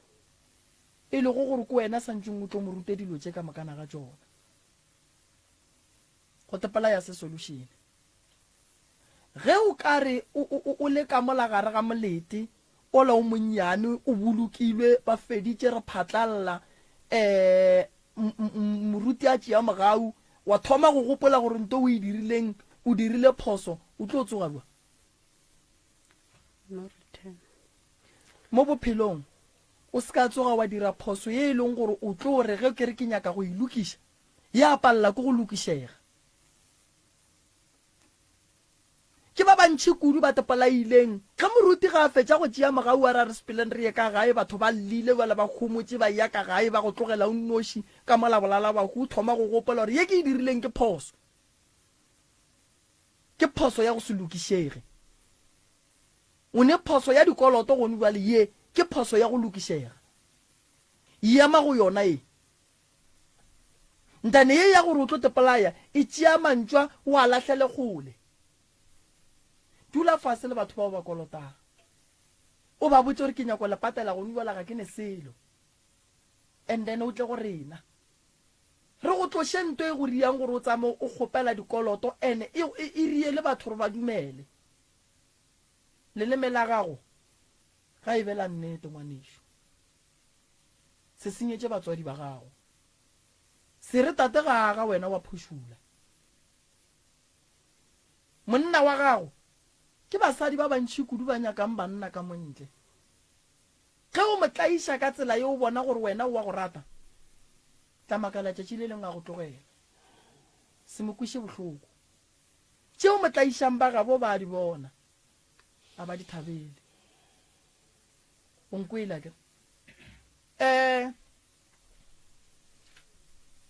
e le go gore ko wena santseng o tlo mo rute dilo tše ka makana ga tšona go tepela ya se solution ge o ka re o le ka molagare ga molete o la o monnyane o bolokilwe ba feditše re phatlalla moruti a tšea mogau wa thoma go gopola gore nto o e dirileng o dirile phoso o tlo tsoga bua mo bophelong o se ka tsoga wa dira phoso ye e leng gore o tlo re ge ke re ke nyaka go ilokiša ya palela ko go lokišega ke ba bantši kudu ba tepelaileng ge moruti ga a fetša go tšea mogau a ra re sepeleng re ye ka gae batho ba llile bala ba khomotse ba ya ka gae ba go tlogela o nnoši ka molabolala ba go thoma go gopola gore ye ke e dirileng ke phoso ya go se lokišege o ne phoso ya dikoloto gone bale ye ke phoso ya go lokišega ema go yona e ntane ye ya gore o tlo tepelaya e tšea mantšwa o a latlhele kgole dula fase le batho ba ba kolotang o ba botse gore ke nyako le patela go nubala ga ke ne selo and then o tle go rena re go tloshe ntwe e go riang gore o tsamo o kgopela dikoloto ene e rie le batho re ba dumele leleme la gago ga e bela nnete ngwanešo se senyetse batswadi ba gago se re tate ga wena wa phušula monna wa gago ke basadi ba bantši kudu ba nyakang banna ka montle ge o mo tlaiša ka tsela ye o bona gore wena o wa go rata tla makala tšatši le leng a go tlogela se mo kwiše bohloko tšeo mo tlaišang ba gabo ba di bona a ba di thabele o nkwela ke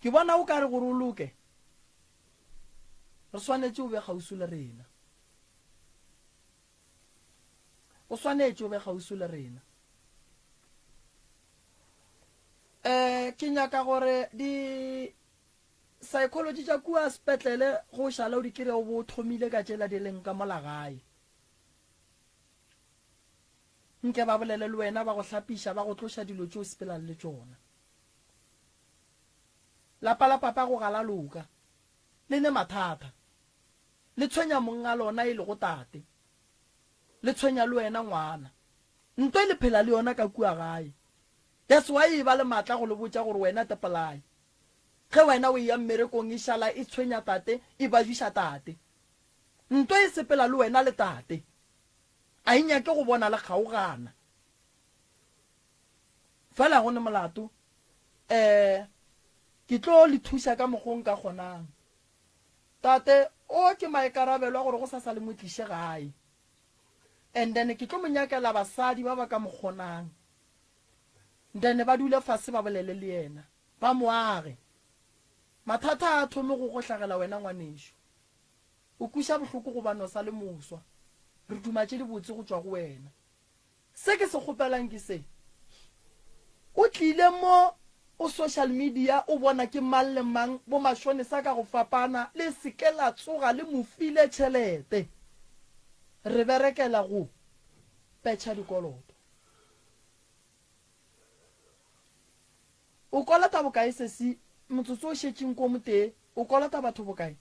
ke bona o ka re gore o loke re swanetše o be gausi le rena o swanetše o be gausi le rena ke nyaka gore di psychology tša kua sepetlele go šala o di kire o bo thomile ka tšela di leng ka molagae nke ba bolele le wena ba go hlapiša ba go tloša dilo tšeo sepelang le tšona lapa la papa go gala loka le ne mathata le tshwenya monga lona e le go tate le tshwenya le wena ngwana ntwe le phela le yona ka kua gae that's why e ba le matla go le botša gore wena tepelai ge wena o ya mmerekong e šala e tshwenya tate e bajuša tate ntwe e sepela le wena le tate a e nyake go bona le kgaogana fela go ne molato ke tlo le thuša ka mokgong ka kgonang tate o ke maikarabelo gore go sa sa le motliše gae and then ke tlo monyakela basadi ba ba ka mokgonang then ba dule fase ba bolele le yena ba moage mathata a thome go tlhagela wena ngwanešo o kuša bohloko go bano sa le moswa re dumatše di botse go tšwa go wena se ke se kgopelang ke se o tlile mo o social media o bona ke mang le mang bo mashone sa ka go fapana le seke la tsoga le mofile tšhelete re berekela go petšha dikoloto o kolota bokae sesi motsotso o šetšeng ko motee o kolota batho bokae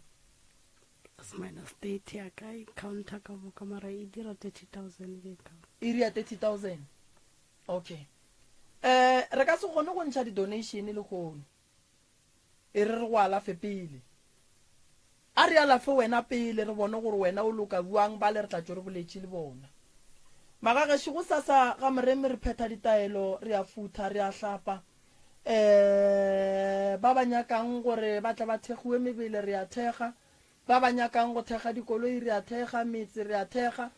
minus 30 ya ka counter ka boka mara e dira 30,000 ke ka e ria 30,000 okay re ka se gone go ntšha di-donation le kgono e re go alafe pele a re alafe wena pele re bone gore wena o loka buang ba le re tlatso re boletše le bona magagešo go sasa ga moremi re phetha ditaelo re a futha re a hlapa ba ba nyakang gore ba tla ba thegiwe mebele re a thega ba ba nyakang go thega dikoloi re a thega metse re a thega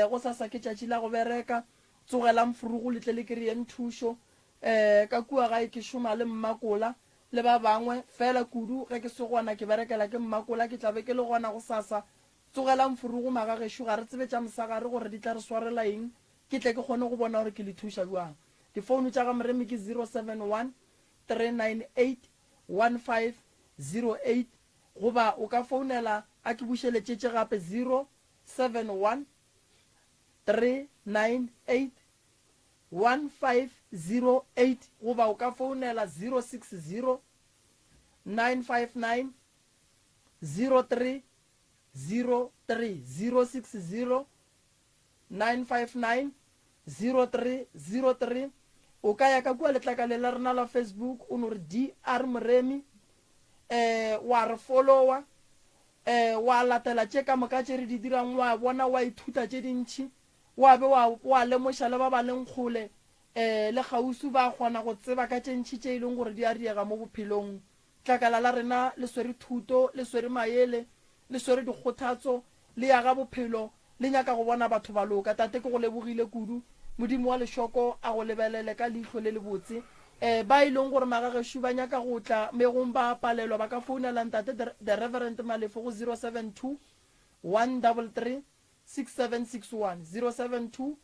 go sasa ke tšatši la go bereka tsogela mfurugo letle le kry-e nthušo ka kua gae ke šoma le mmakola le ba bangwe fela kudu ge ke se gona ke berekela ke mmakola ke tlabe ke le gona go sasa tsogela mfurugo magagešo ga re tsebetša mosagare gore di tla re swarela eng ke tle ke kgone go bona gore ke le thuša jwang difounu tša ga moremi ke 071 398 1508 goba o ka founela a ke bušeletšetše gape 071 398 1508 goba o ka founela 060 959 0303 060 959 0303 o ka ya ka kua letlakale la rena la Facebook o no re DR Moremi wa re followa wa latela tše ka moka tše re di dirang wa bona wa ithuta tše dintšhi wa be wa lemoša le ba ba leng kgole le gausu ba kgona go tseba ka tše ntšhi tše e leng gore di a riega mo bophelong tlakala la rena le swere thuto le swere maele le swere dikgothatso le ya ga bophelo le nyaka go bona batho ba loka tate ke go lebogile kudu modimo wa lešoko a go lebelele ka leihlo le le botse ba e leng gore magagešo ba nyaka go tla megong ba palelwa ba ka founelang tate the reverend malefo go 072 133 6761 072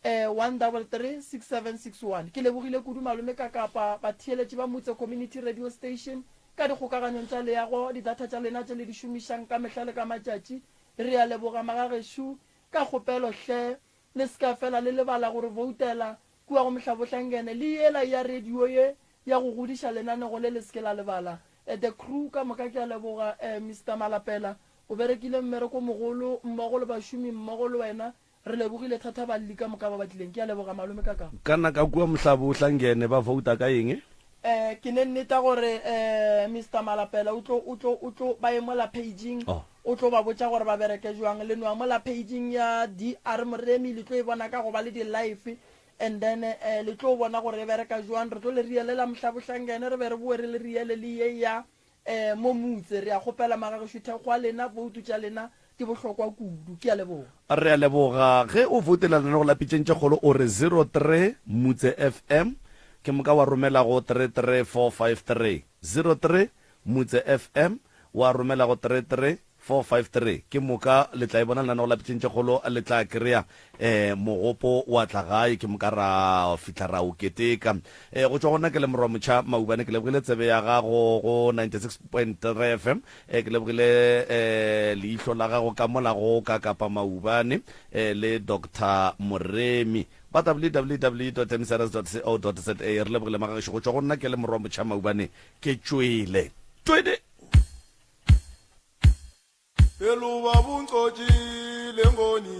133 6761 ke lebogile kudu malome ka kapa batheeletše ba motse community radio station ka dikgokaganyong tša leago didata tša lena tše le di šomišang ka mehla le ka matšatši re a leboga magagešo ka kgopelo hle le ska fela le lebala gore voutela kua go mehlabohlangene le yela ya radio ye ya go godiša lenanego le le seke la lebala the crew ka moka ke a leboga Mr Malapela o berekile mmereko mogolo mmogo le bašomi mmogo le wena re lebogile thata ba lika moka ba batlileng ke a leboga malome ka kana ka kua mohlabo o hlangene ba vouta ka eng ke ne nneta gore Mr Malapela o tlo ba emola paging o tlo ba botsa gore ba bereke jwang le noa mola paging ya DR Moremi le tlo e bona ka go ba le di live and then le tlo bona gore e bereka jwang re tlo le rielela mohlabo hlangene re be re boe re le riele le ye ya mo mutse re a gopela magago shutha kwa lena voutu tša lena di bohlokwa kudu ke a leboga re a leboga ge o voutela lena go lapitšentše kgolo o re 03 mutse FM ke moka wa romela go 33453 03 mutse FM wa romela go 33453 ke moka le tla e bona lena go lapitšentše kgolo le tla kry-a mogopo wa tlagae ke moka ra fitla ra o keteka go tšwa gona ke le morwa motšha maubane ke lebogile tsebe ya gago go 96.3 FM ke lebogile leihlo la gago ka mola go ka kapa maubane le Dr Moremi ba www.msrs.co.za re lebogile magagišo go tšwa go nna ke le morwa motšha maubane ke tšwele twede eluba bunqotshile ngoni